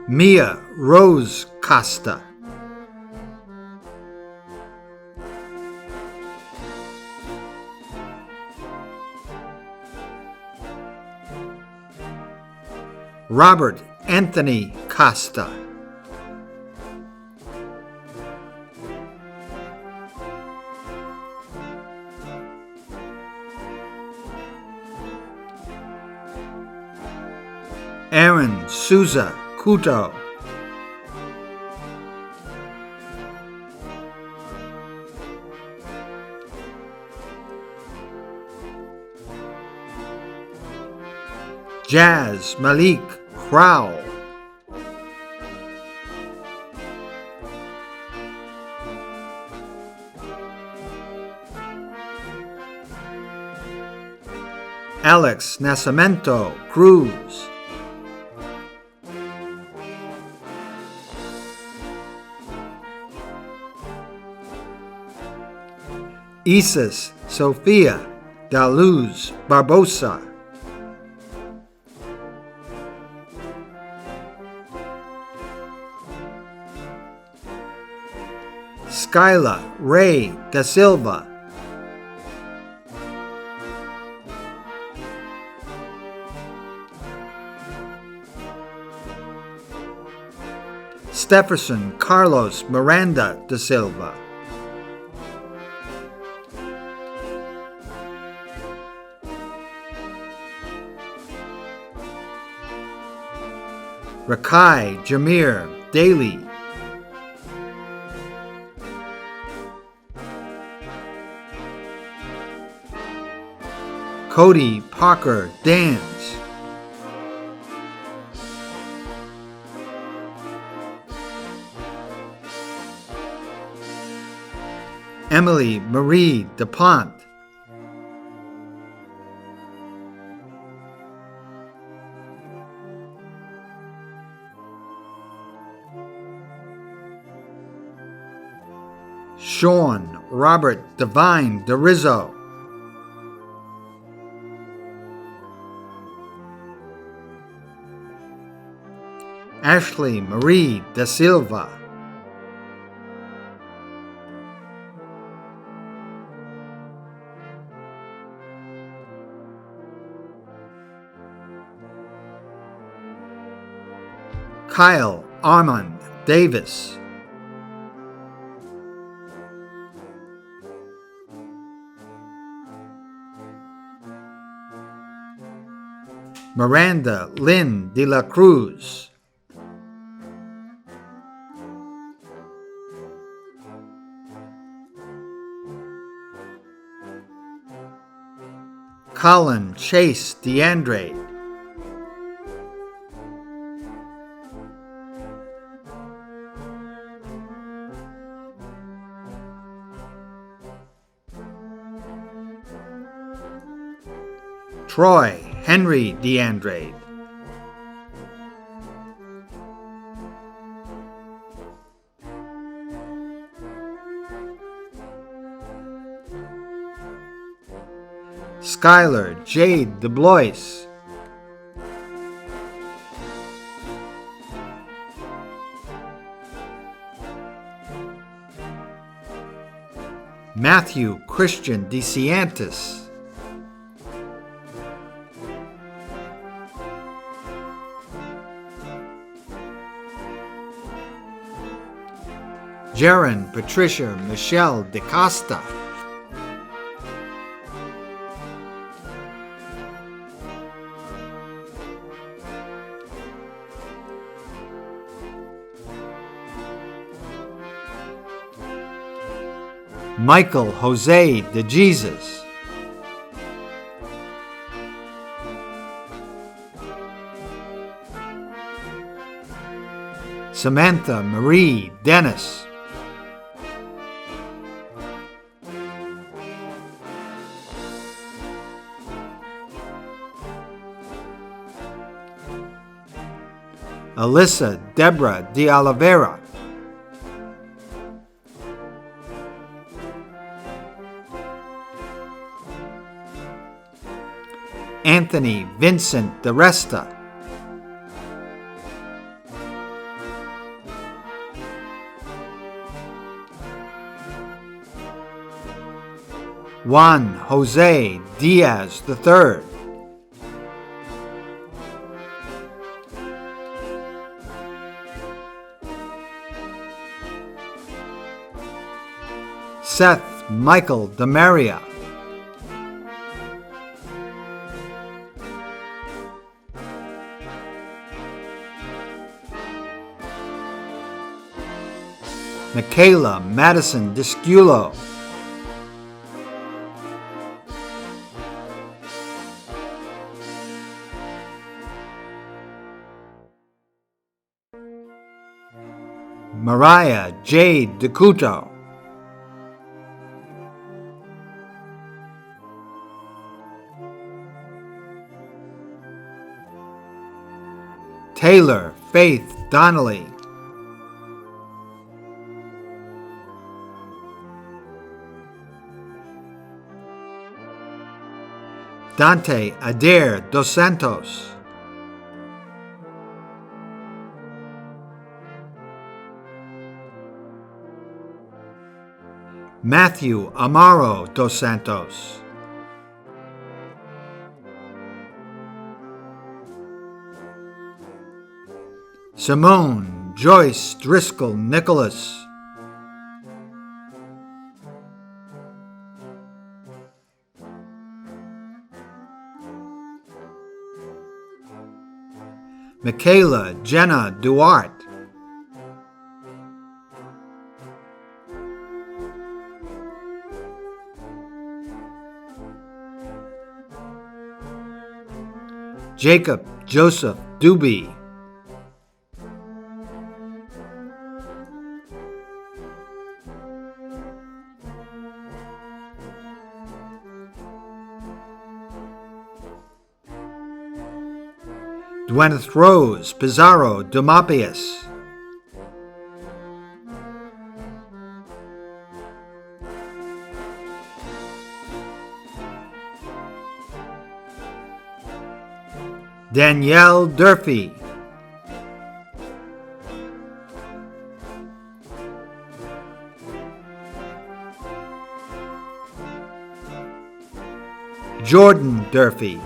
Mia Rose Costa. Robert Anthony Costa. Aaron Souza Couto. Jazz Malik Crowell. Alex Nascimento Cruz. Isis Sofia Daluz Barbosa. Skyla Ray Da Silva. Stefferson Carlos Miranda Da Silva. Rakai Jameer Daly. Cody Parker Dans. Emily Marie DuPont. Sean Robert Devine DeRizzo. Ashley Marie Da Silva. Kyle Armand Davis. Miranda Lynn De La Cruz. Colin Chase DeAndre. Troy Henry DeAndre. Skylar Jade DeBlois. Matthew Christian DeSantis. Jaron Patricia Michelle DeCosta. Michael Jose DeJesus. Samantha Marie Dennis. Alyssa Deborah de Oliveira, Anthony Vincent DeResta, Juan Jose Diaz III, Seth Michael DeMaria, Michaela Madison Disculo, Mariah Jade DeCuto, Taylor Faith Donnelly, Dante Adair Dos Santos, Matthew Amaro Dos Santos, Simone Joyce Driscoll Nicholas, Michaela Jenna Duarte, Jacob Joseph Doobie, Gwyneth Rose Pizarro Dumapius, Danielle Durfee, Jordan Durfee,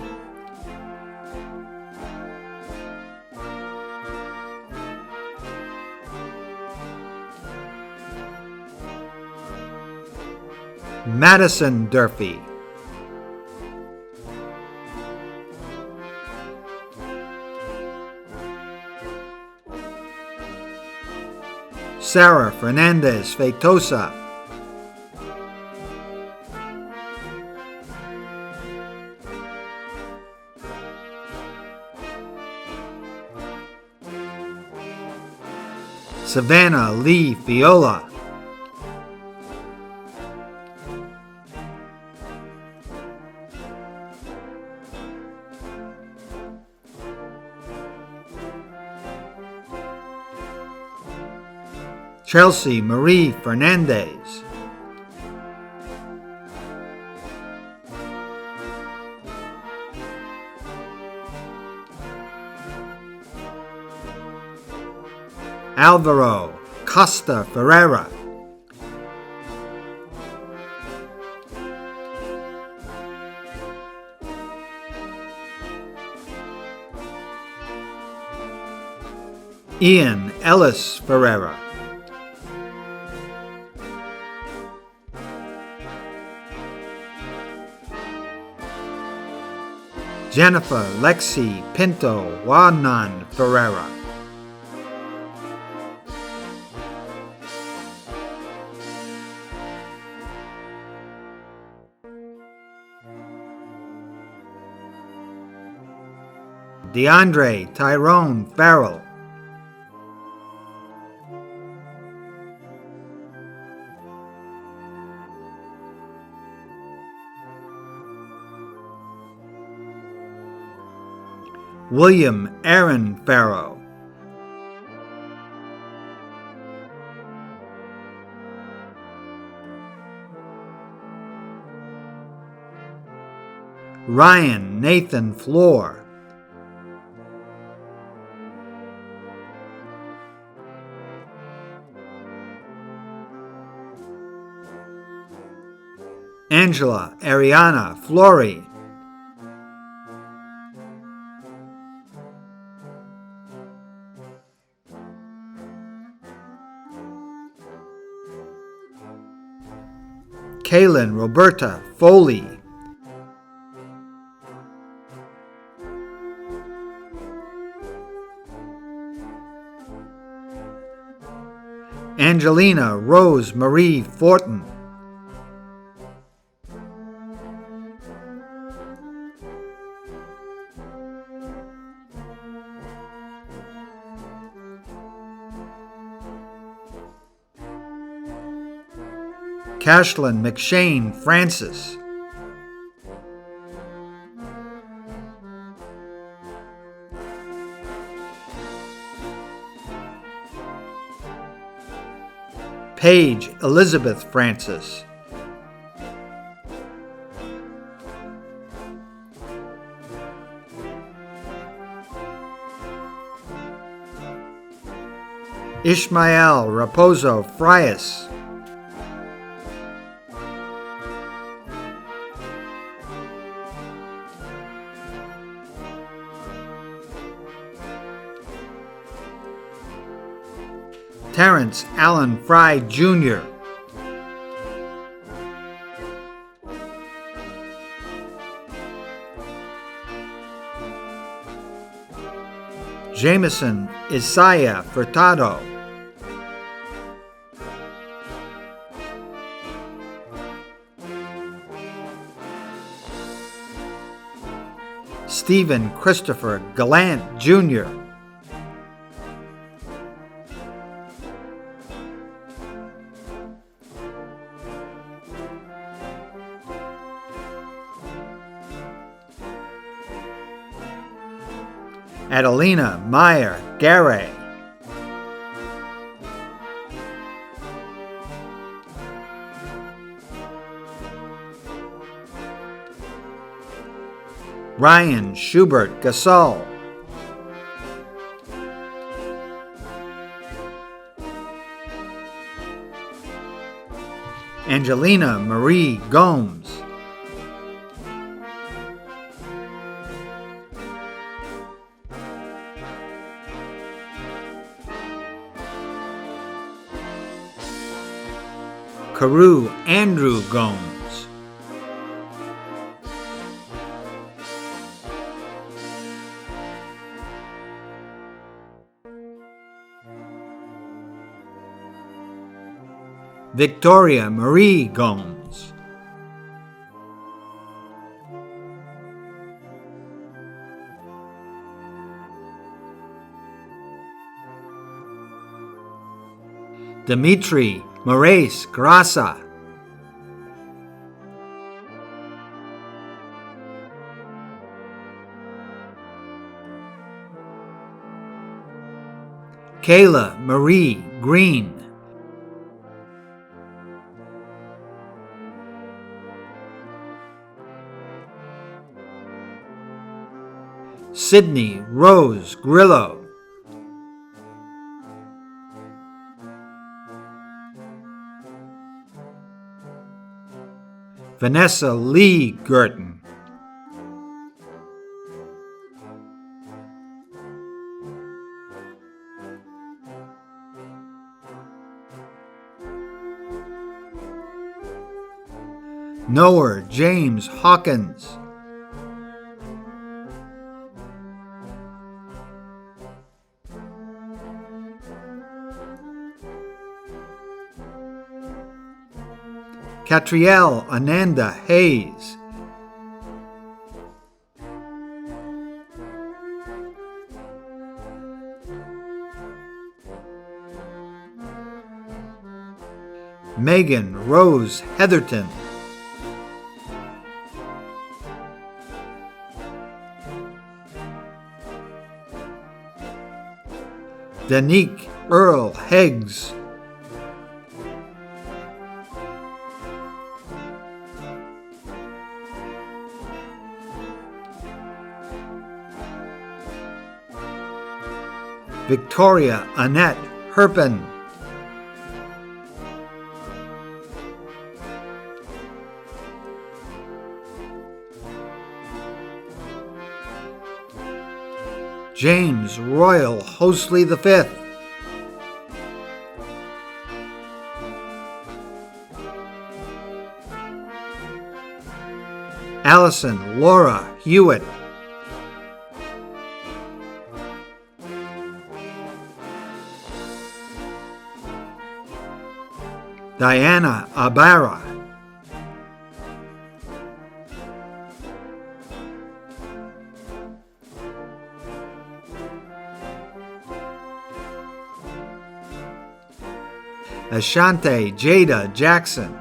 Madison Durfee, Sarah Fernandez Feitosa, Savannah Lee Fiola, Chelsea Marie Fernandez, Alvaro Costa Ferreira, Ian Ellis Ferreira, Jennifer Lexi Pinto Wanan Ferreira, DeAndre Tyrone Farrell, William Aaron Farrow, Ryan Nathan Floor, Angela Ariana Flory, Kaylin Roberta Foley, Angelina Rose Marie Fortin, Cashlyn McShane Francis, Paige Elizabeth Francis, Ishmael Raposo Frias, Terrence Allen Fry Jr., Jameson Isaiah Furtado, Stephen Christopher Gallant Jr., Adelina Meyer Garay, Ryan Schubert Gasol, Angelina Marie Gomes, Carew Andrew Gomes, Victoria Marie Gomes, Dimitri Moraes Grasa, Kayla Marie Green, Sydney Rose Grillo, Vanessa Lee Girton, Noah James Hawkins, Catrielle Ananda Hayes, Megan Rose Heatherton, Danique Earl Heggs, Victoria Annette Herpin. James Royal Hosley V. Allison Laura Hewitt. Diana Abara. Ashante Jada Jackson.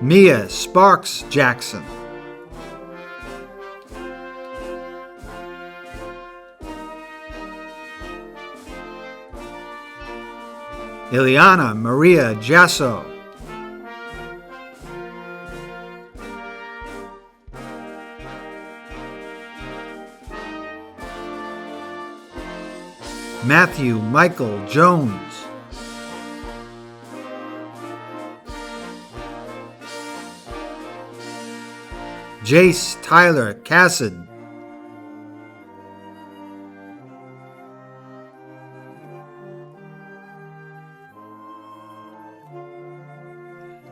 Mia Sparks Jackson. Ileana Maria Jasso. Matthew Michael Jones. Jace Tyler Cassidy.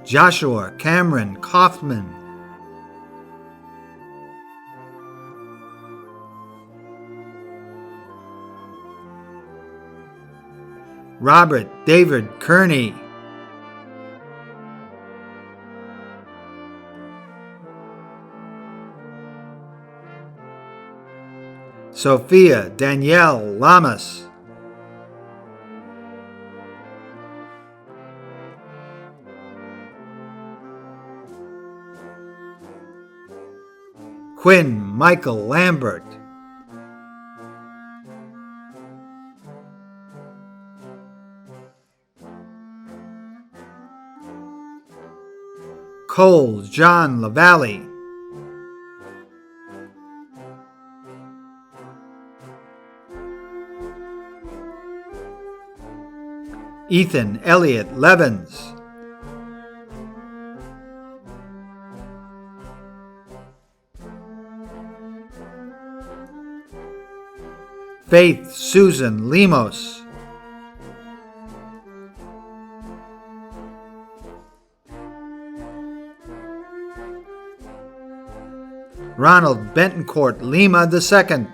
Joshua Cameron Kaufman. Robert David Kearney. Sophia Danielle Lamas. Quinn Michael Lambert. Cole John LaValle. Ethan Elliott Levins. Faith Susan Lemos. Ronald Bentoncourt Lima II.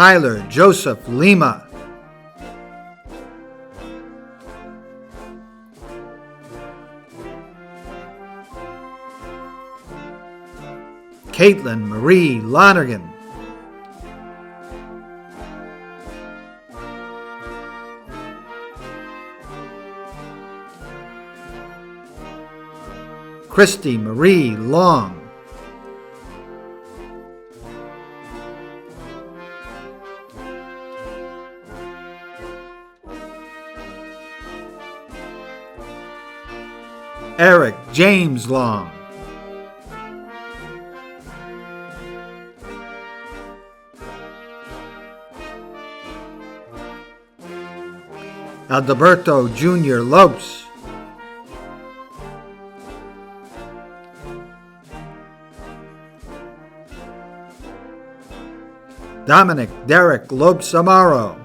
Tyler Joseph Lima. Caitlin Marie Lonergan. Christy Marie Long. Eric James Long. Alberto Jr. Lopes. Dominic Derek Lopes Amaro.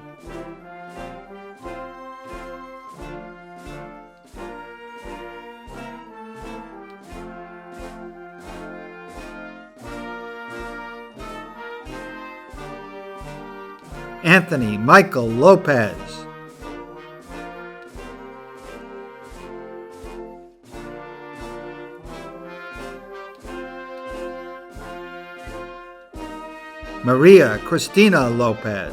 Anthony Michael Lopez. Maria Cristina Lopez.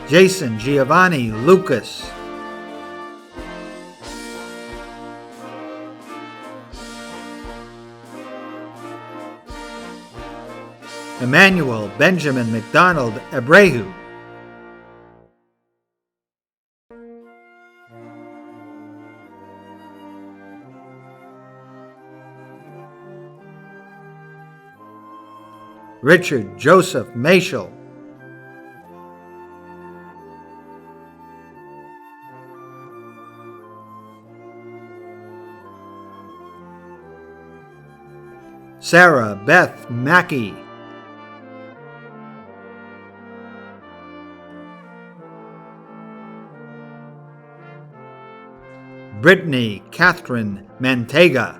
Jason Giovanni Lucas. Emmanuel Benjamin McDonald Abreu. Richard Joseph Mashel. Sarah Beth Mackey. Brittany Catherine Mantega.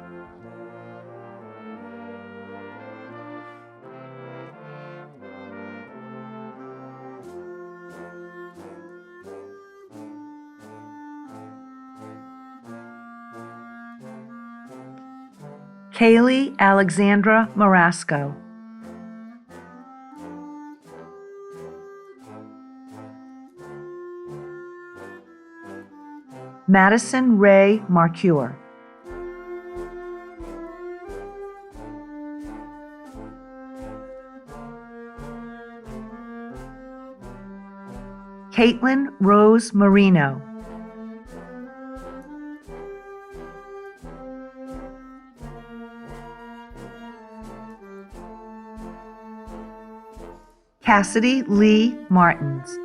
Kaylee Alexandra Marasco. Madison Ray Marcure. Caitlin Rose Marino. Cassidy Lee Martins.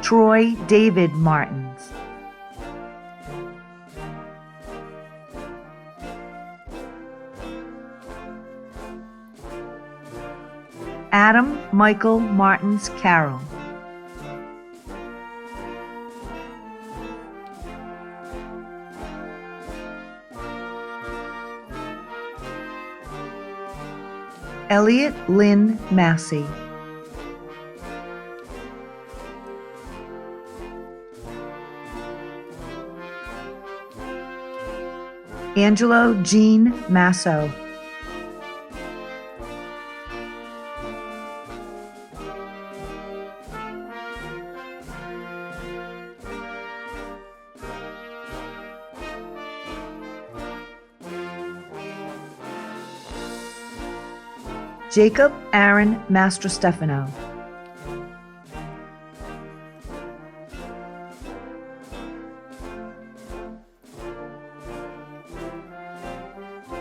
Troy David Martins. Adam Michael Martins Carroll. Elliot Lynn Massey. Angelo Jean Masso. Jacob Aaron Mastrostefano.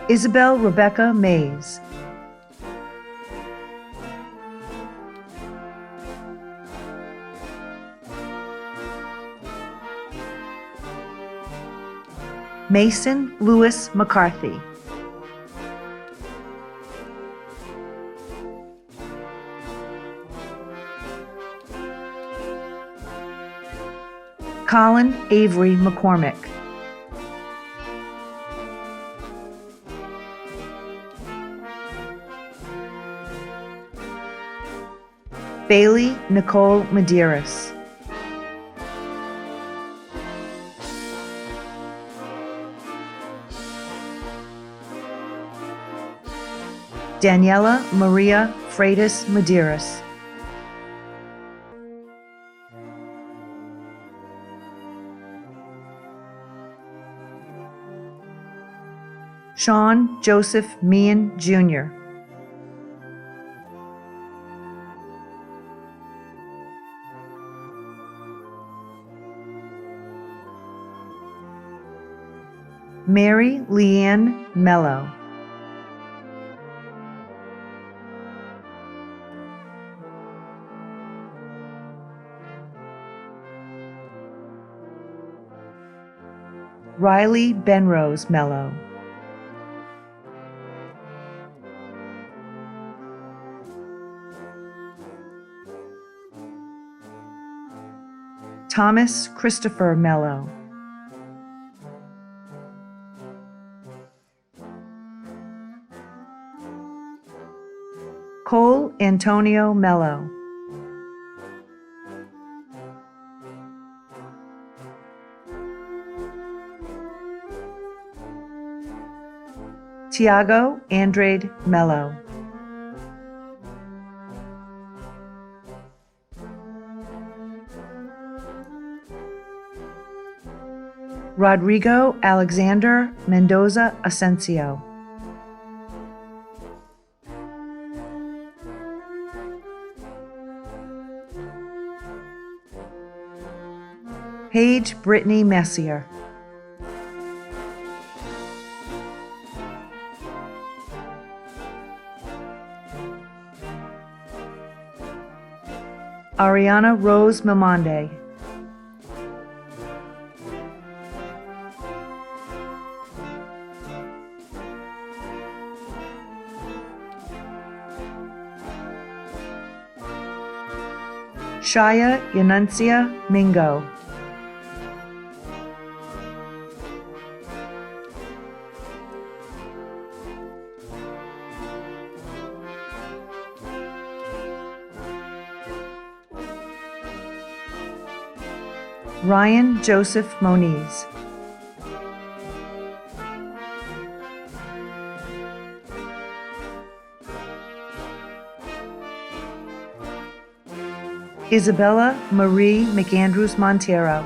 Isabel Rebecca Mays. Mason Lewis McCarthy. Colin Avery McCormick. Bailey Nicole Medeiros. Daniela Maria Freitas Medeiros. Sean Joseph Meehan, Jr. Mary Leanne Mello. Riley Benrose Mello. Thomas Christopher Mello. Cole Antonio Mello. Tiago Andrade Mello. Rodrigo Alexander Mendoza Asensio. Paige Brittany Messier. Ariana Rose Mamonde. Shaya Yanuncia Mingo. Ryan Joseph Moniz. Isabella Marie McAndrews Montero.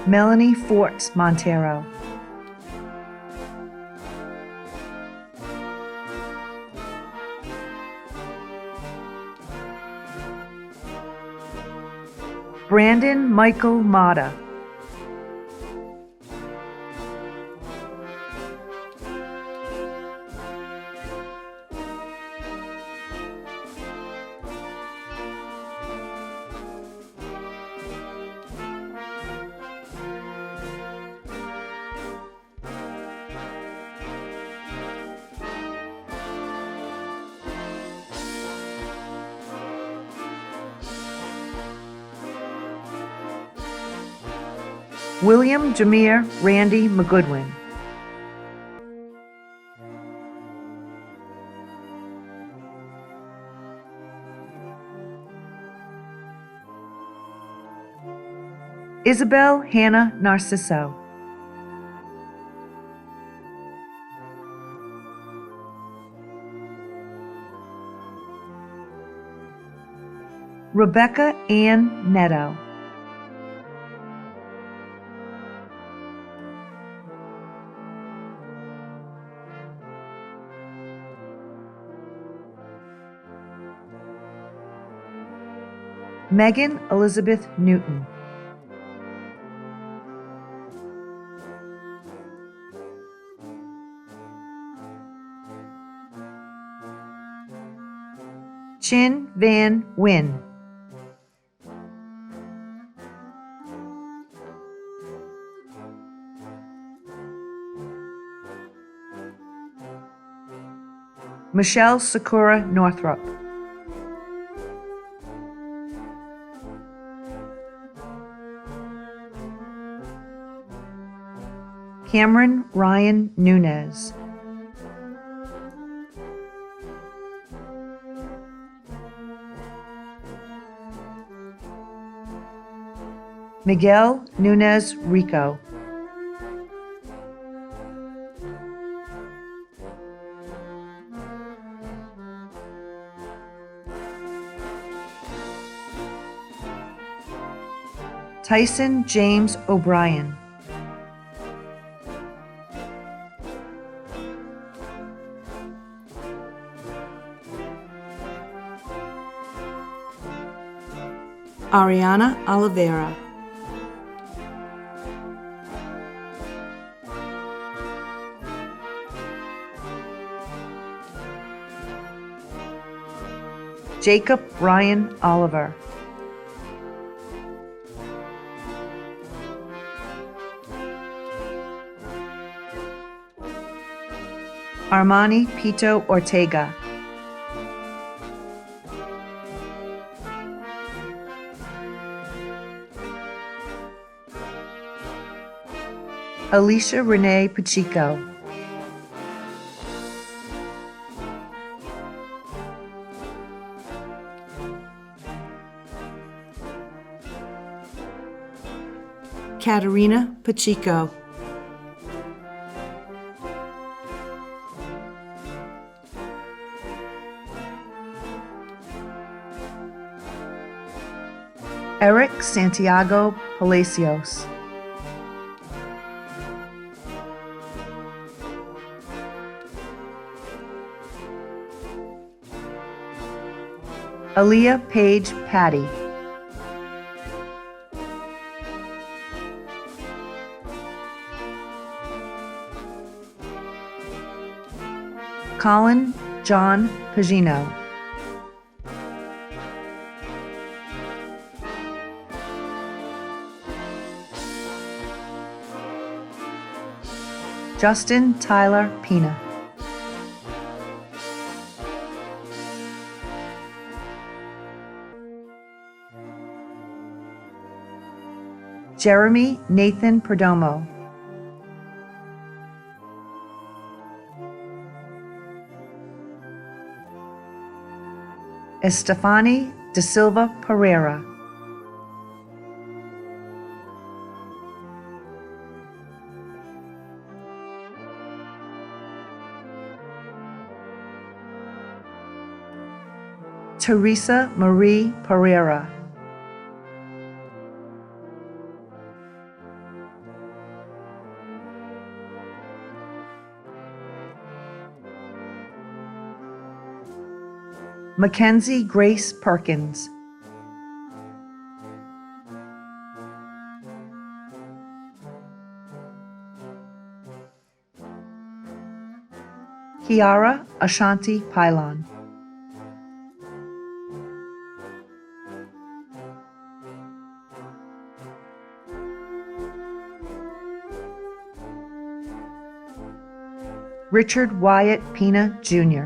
Melanie Forts Montero. Brandon Michael Mata. William Jameer Randy McGoodwin. Isabel Hannah Narciso. Rebecca Ann Netto. Megan Elizabeth Newton. Chin Van Wyn. Michelle Sakura Northrop. Cameron Ryan Nunez. Miguel Nunez Rico. Tyson James O'Brien. Ariana Oliveira. Jacob Ryan Oliver. Armani Pito Ortega. Alicia Renee Pacheco. Katerina Pacheco. Felix Santiago Palacios. Aaliyah Page Patty. Colin John Pagino. Justin Tyler Pina. Jeremy Nathan Perdomo. Estefani De Silva Pereira. Teresa Marie Pereira. Mackenzie Grace Perkins. Kiara Ashanti Pylon. Richard Wyatt Pina Jr.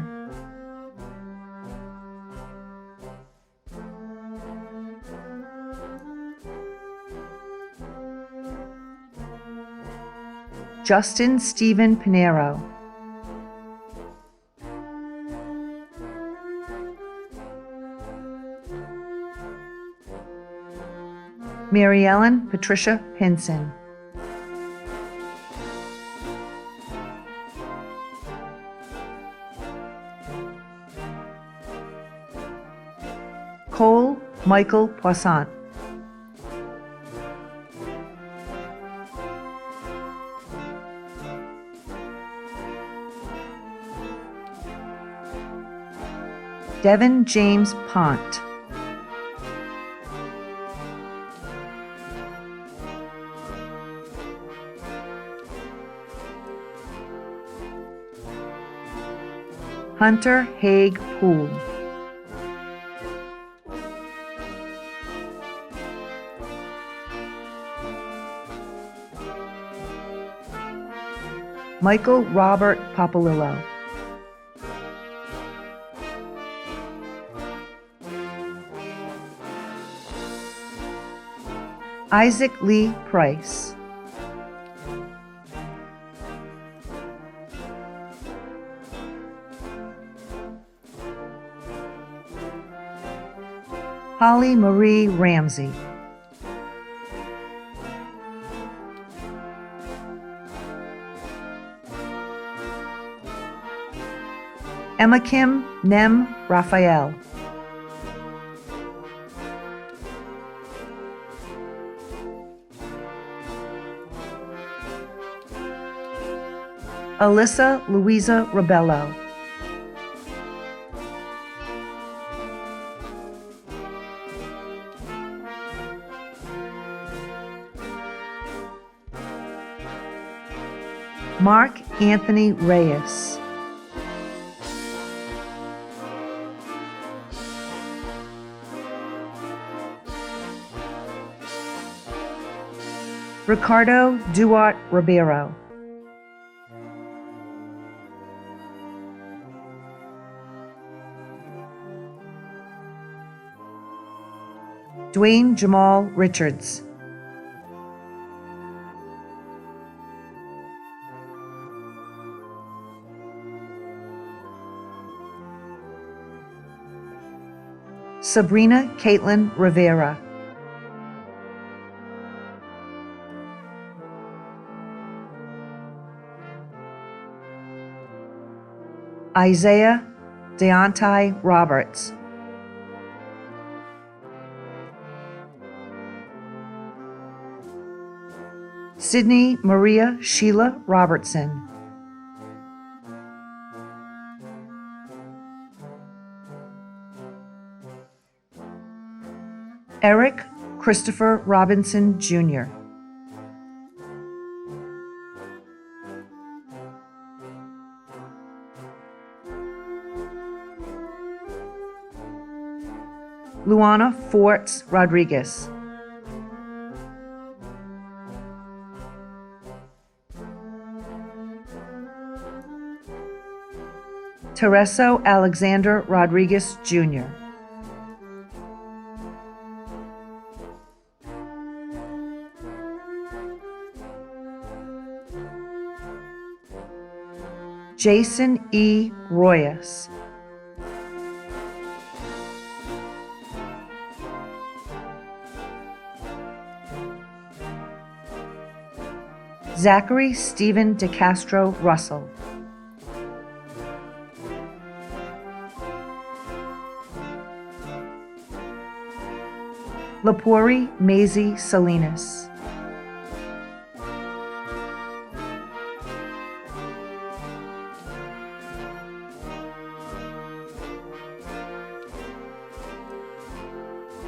Justin Stephen Pinero. Mary Ellen Patricia Pinson. Cole Michael Poissant. Devin James Pont. Hunter Haig Poole. Michael Robert Papalillo. Isaac Lee Price. Holly Marie Ramsey. Emma Kim Nem Raphael. Alyssa Louisa Rebello. Mark Anthony Reyes. Ricardo Duarte Ribeiro. Dwayne Jamal Richards. Sabrina Caitlin Rivera. Isaiah Deontai Roberts. Sydney Maria Sheila Robertson. Eric Christopher Robinson, Jr. Luana Forts Rodriguez. Tereso Alexander Rodriguez, Jr. Jason E. Royas. Zachary Stephen DeCastro Russell. Lapori Maisie Salinas.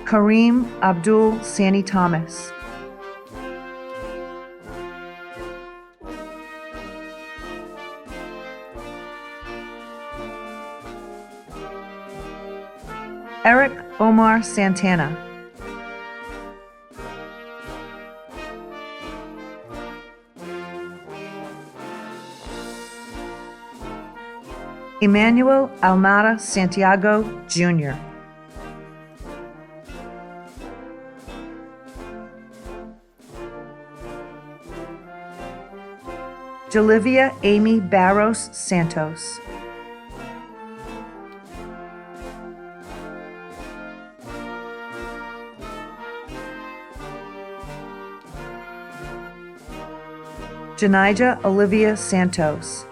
Kareem Abdul Sani Thomas. Eric Omar Santana. Emmanuel Almada Santiago, Jr. Jalivia Amy Barros Santos. Janija Olivia Santos.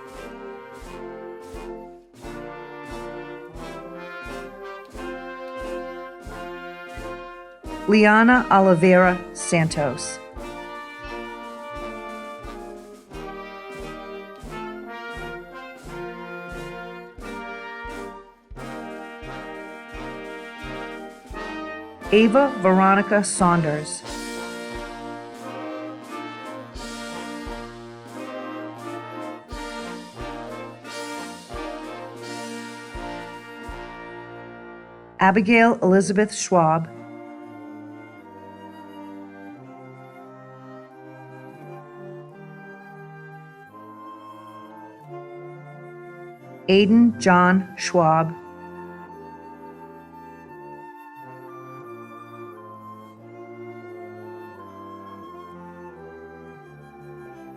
Liana Oliveira Santos. Ava Veronica Saunders. Abigail Elizabeth Schwab. Aiden John Schwab.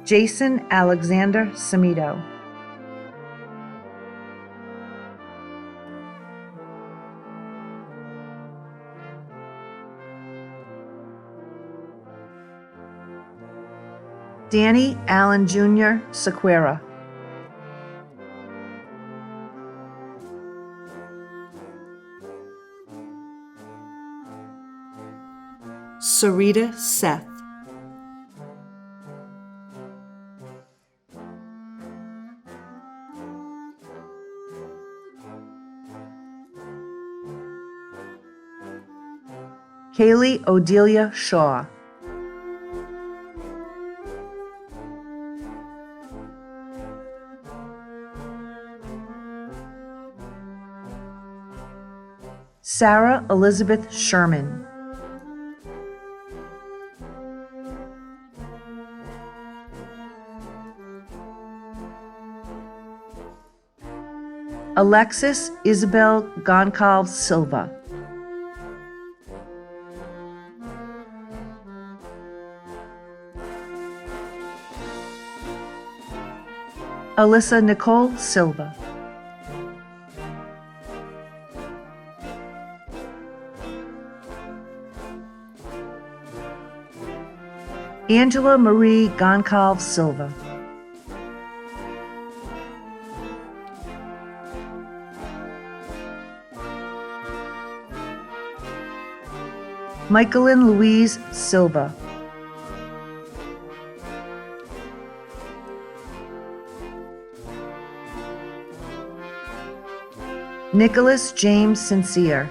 Jason Alexander Samito. Danny Allen Jr. Sequeira. Sarita Seth. Kaylee Odelia Shaw. Sarah Elizabeth Sherman. Alexis Isabel Goncalves Silva. Alyssa Nicole Silva. Angela Marie Goncalves Silva. Michaelin Louise Silva. Nicholas James Sincere.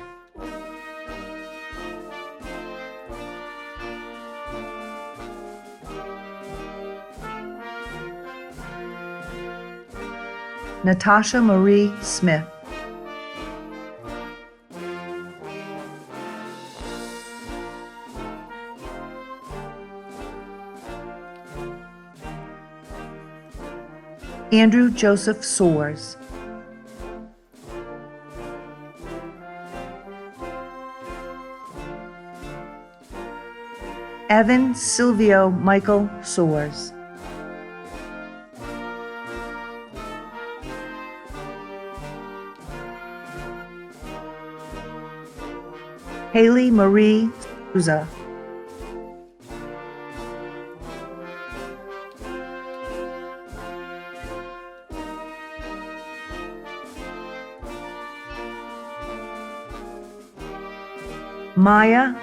Natasha Marie Smith. Andrew Joseph Soares. Evan Silvio Michael Soares. Haley Marie Souza. Maya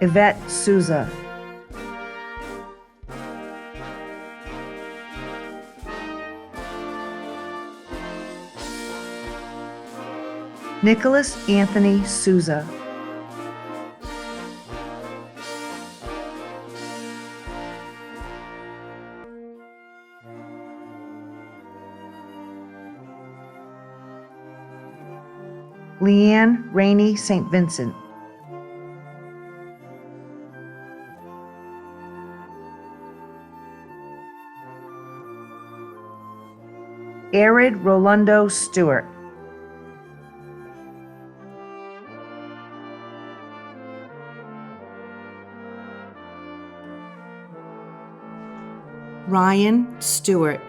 Yvette Souza. Nicholas Anthony Souza. Leanne Rainey St. Vincent. Arid Rolando Stewart. Ryan Stewart.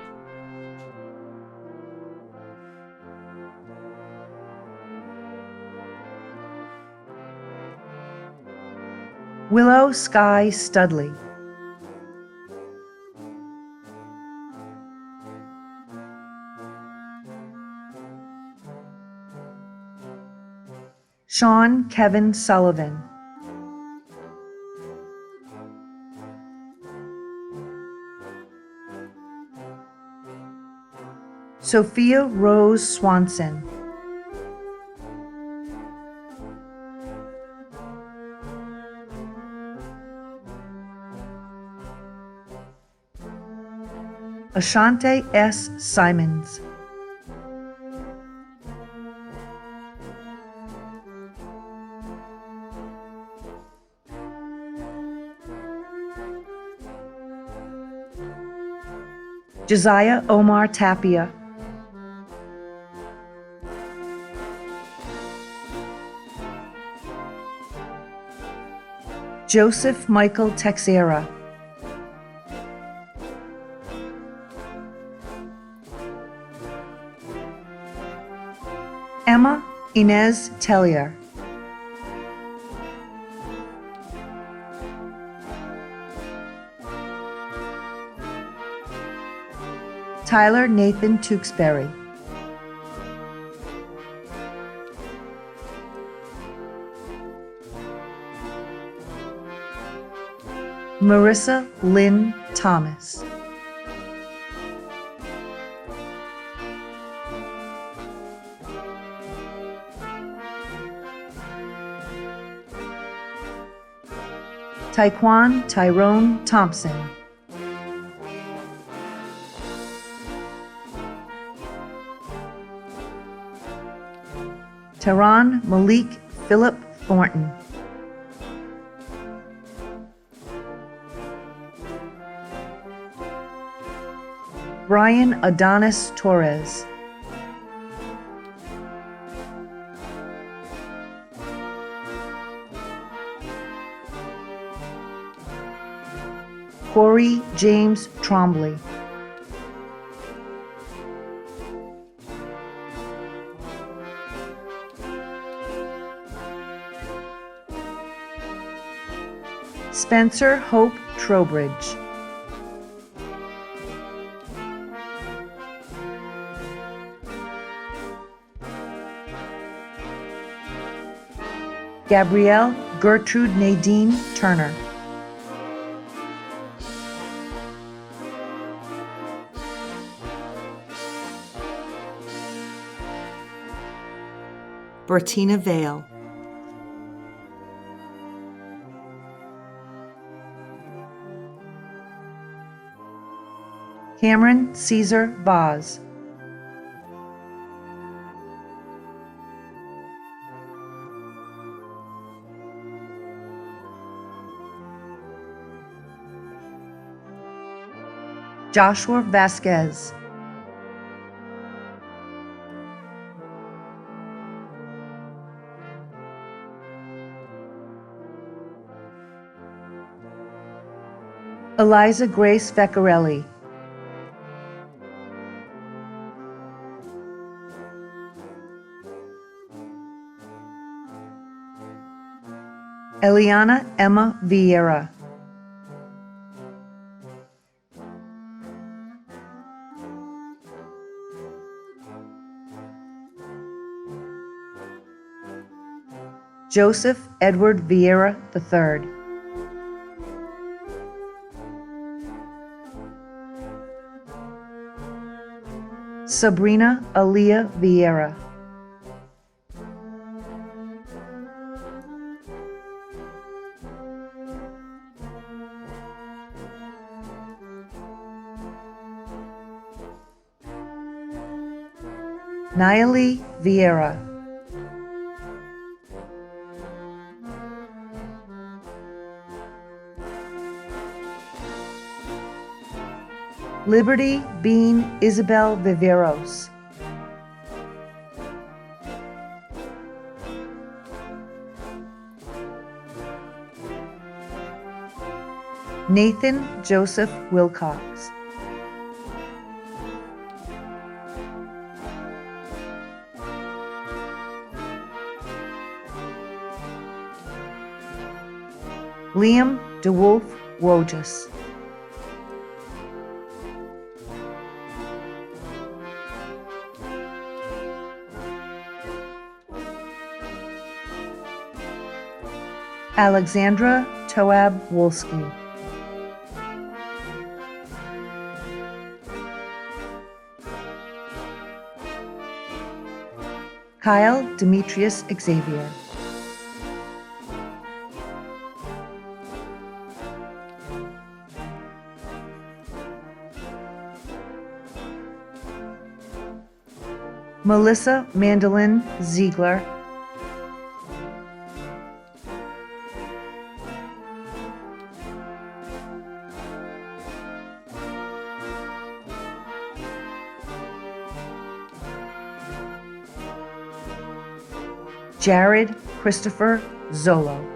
Willow Sky Studley. Sean Kevin Sullivan. Sophia Rose Swanson. Ashante S. Simons. Josiah Omar Tapia. Joseph Michael Texera. Emma Inez Tellier. Tyler Nathan Tewksbury. Marissa Lynn Thomas. Taekwon Tyrone Thompson. Tehran Malik Philip Thornton. Brian Adonis Torres. Corey James Trombley. Spencer Hope Trowbridge. Gabrielle Gertrude Nadine Turner. Bertina Vale. Cameron Caesar Vaz. Joshua Vasquez. Eliza Grace Veccarelli. Eliana Emma Vieira. Joseph Edward Vieira III. Sabrina Aaliyah Vieira. Nayeli Vieira. Liberty Bean Isabel Viveros. Nathan Joseph Wilcox. Liam DeWolf Wojas. Alexandra Toab Wolski. Kyle Demetrius Xavier. Melissa Mandolin Ziegler. Jared Christopher Zolo.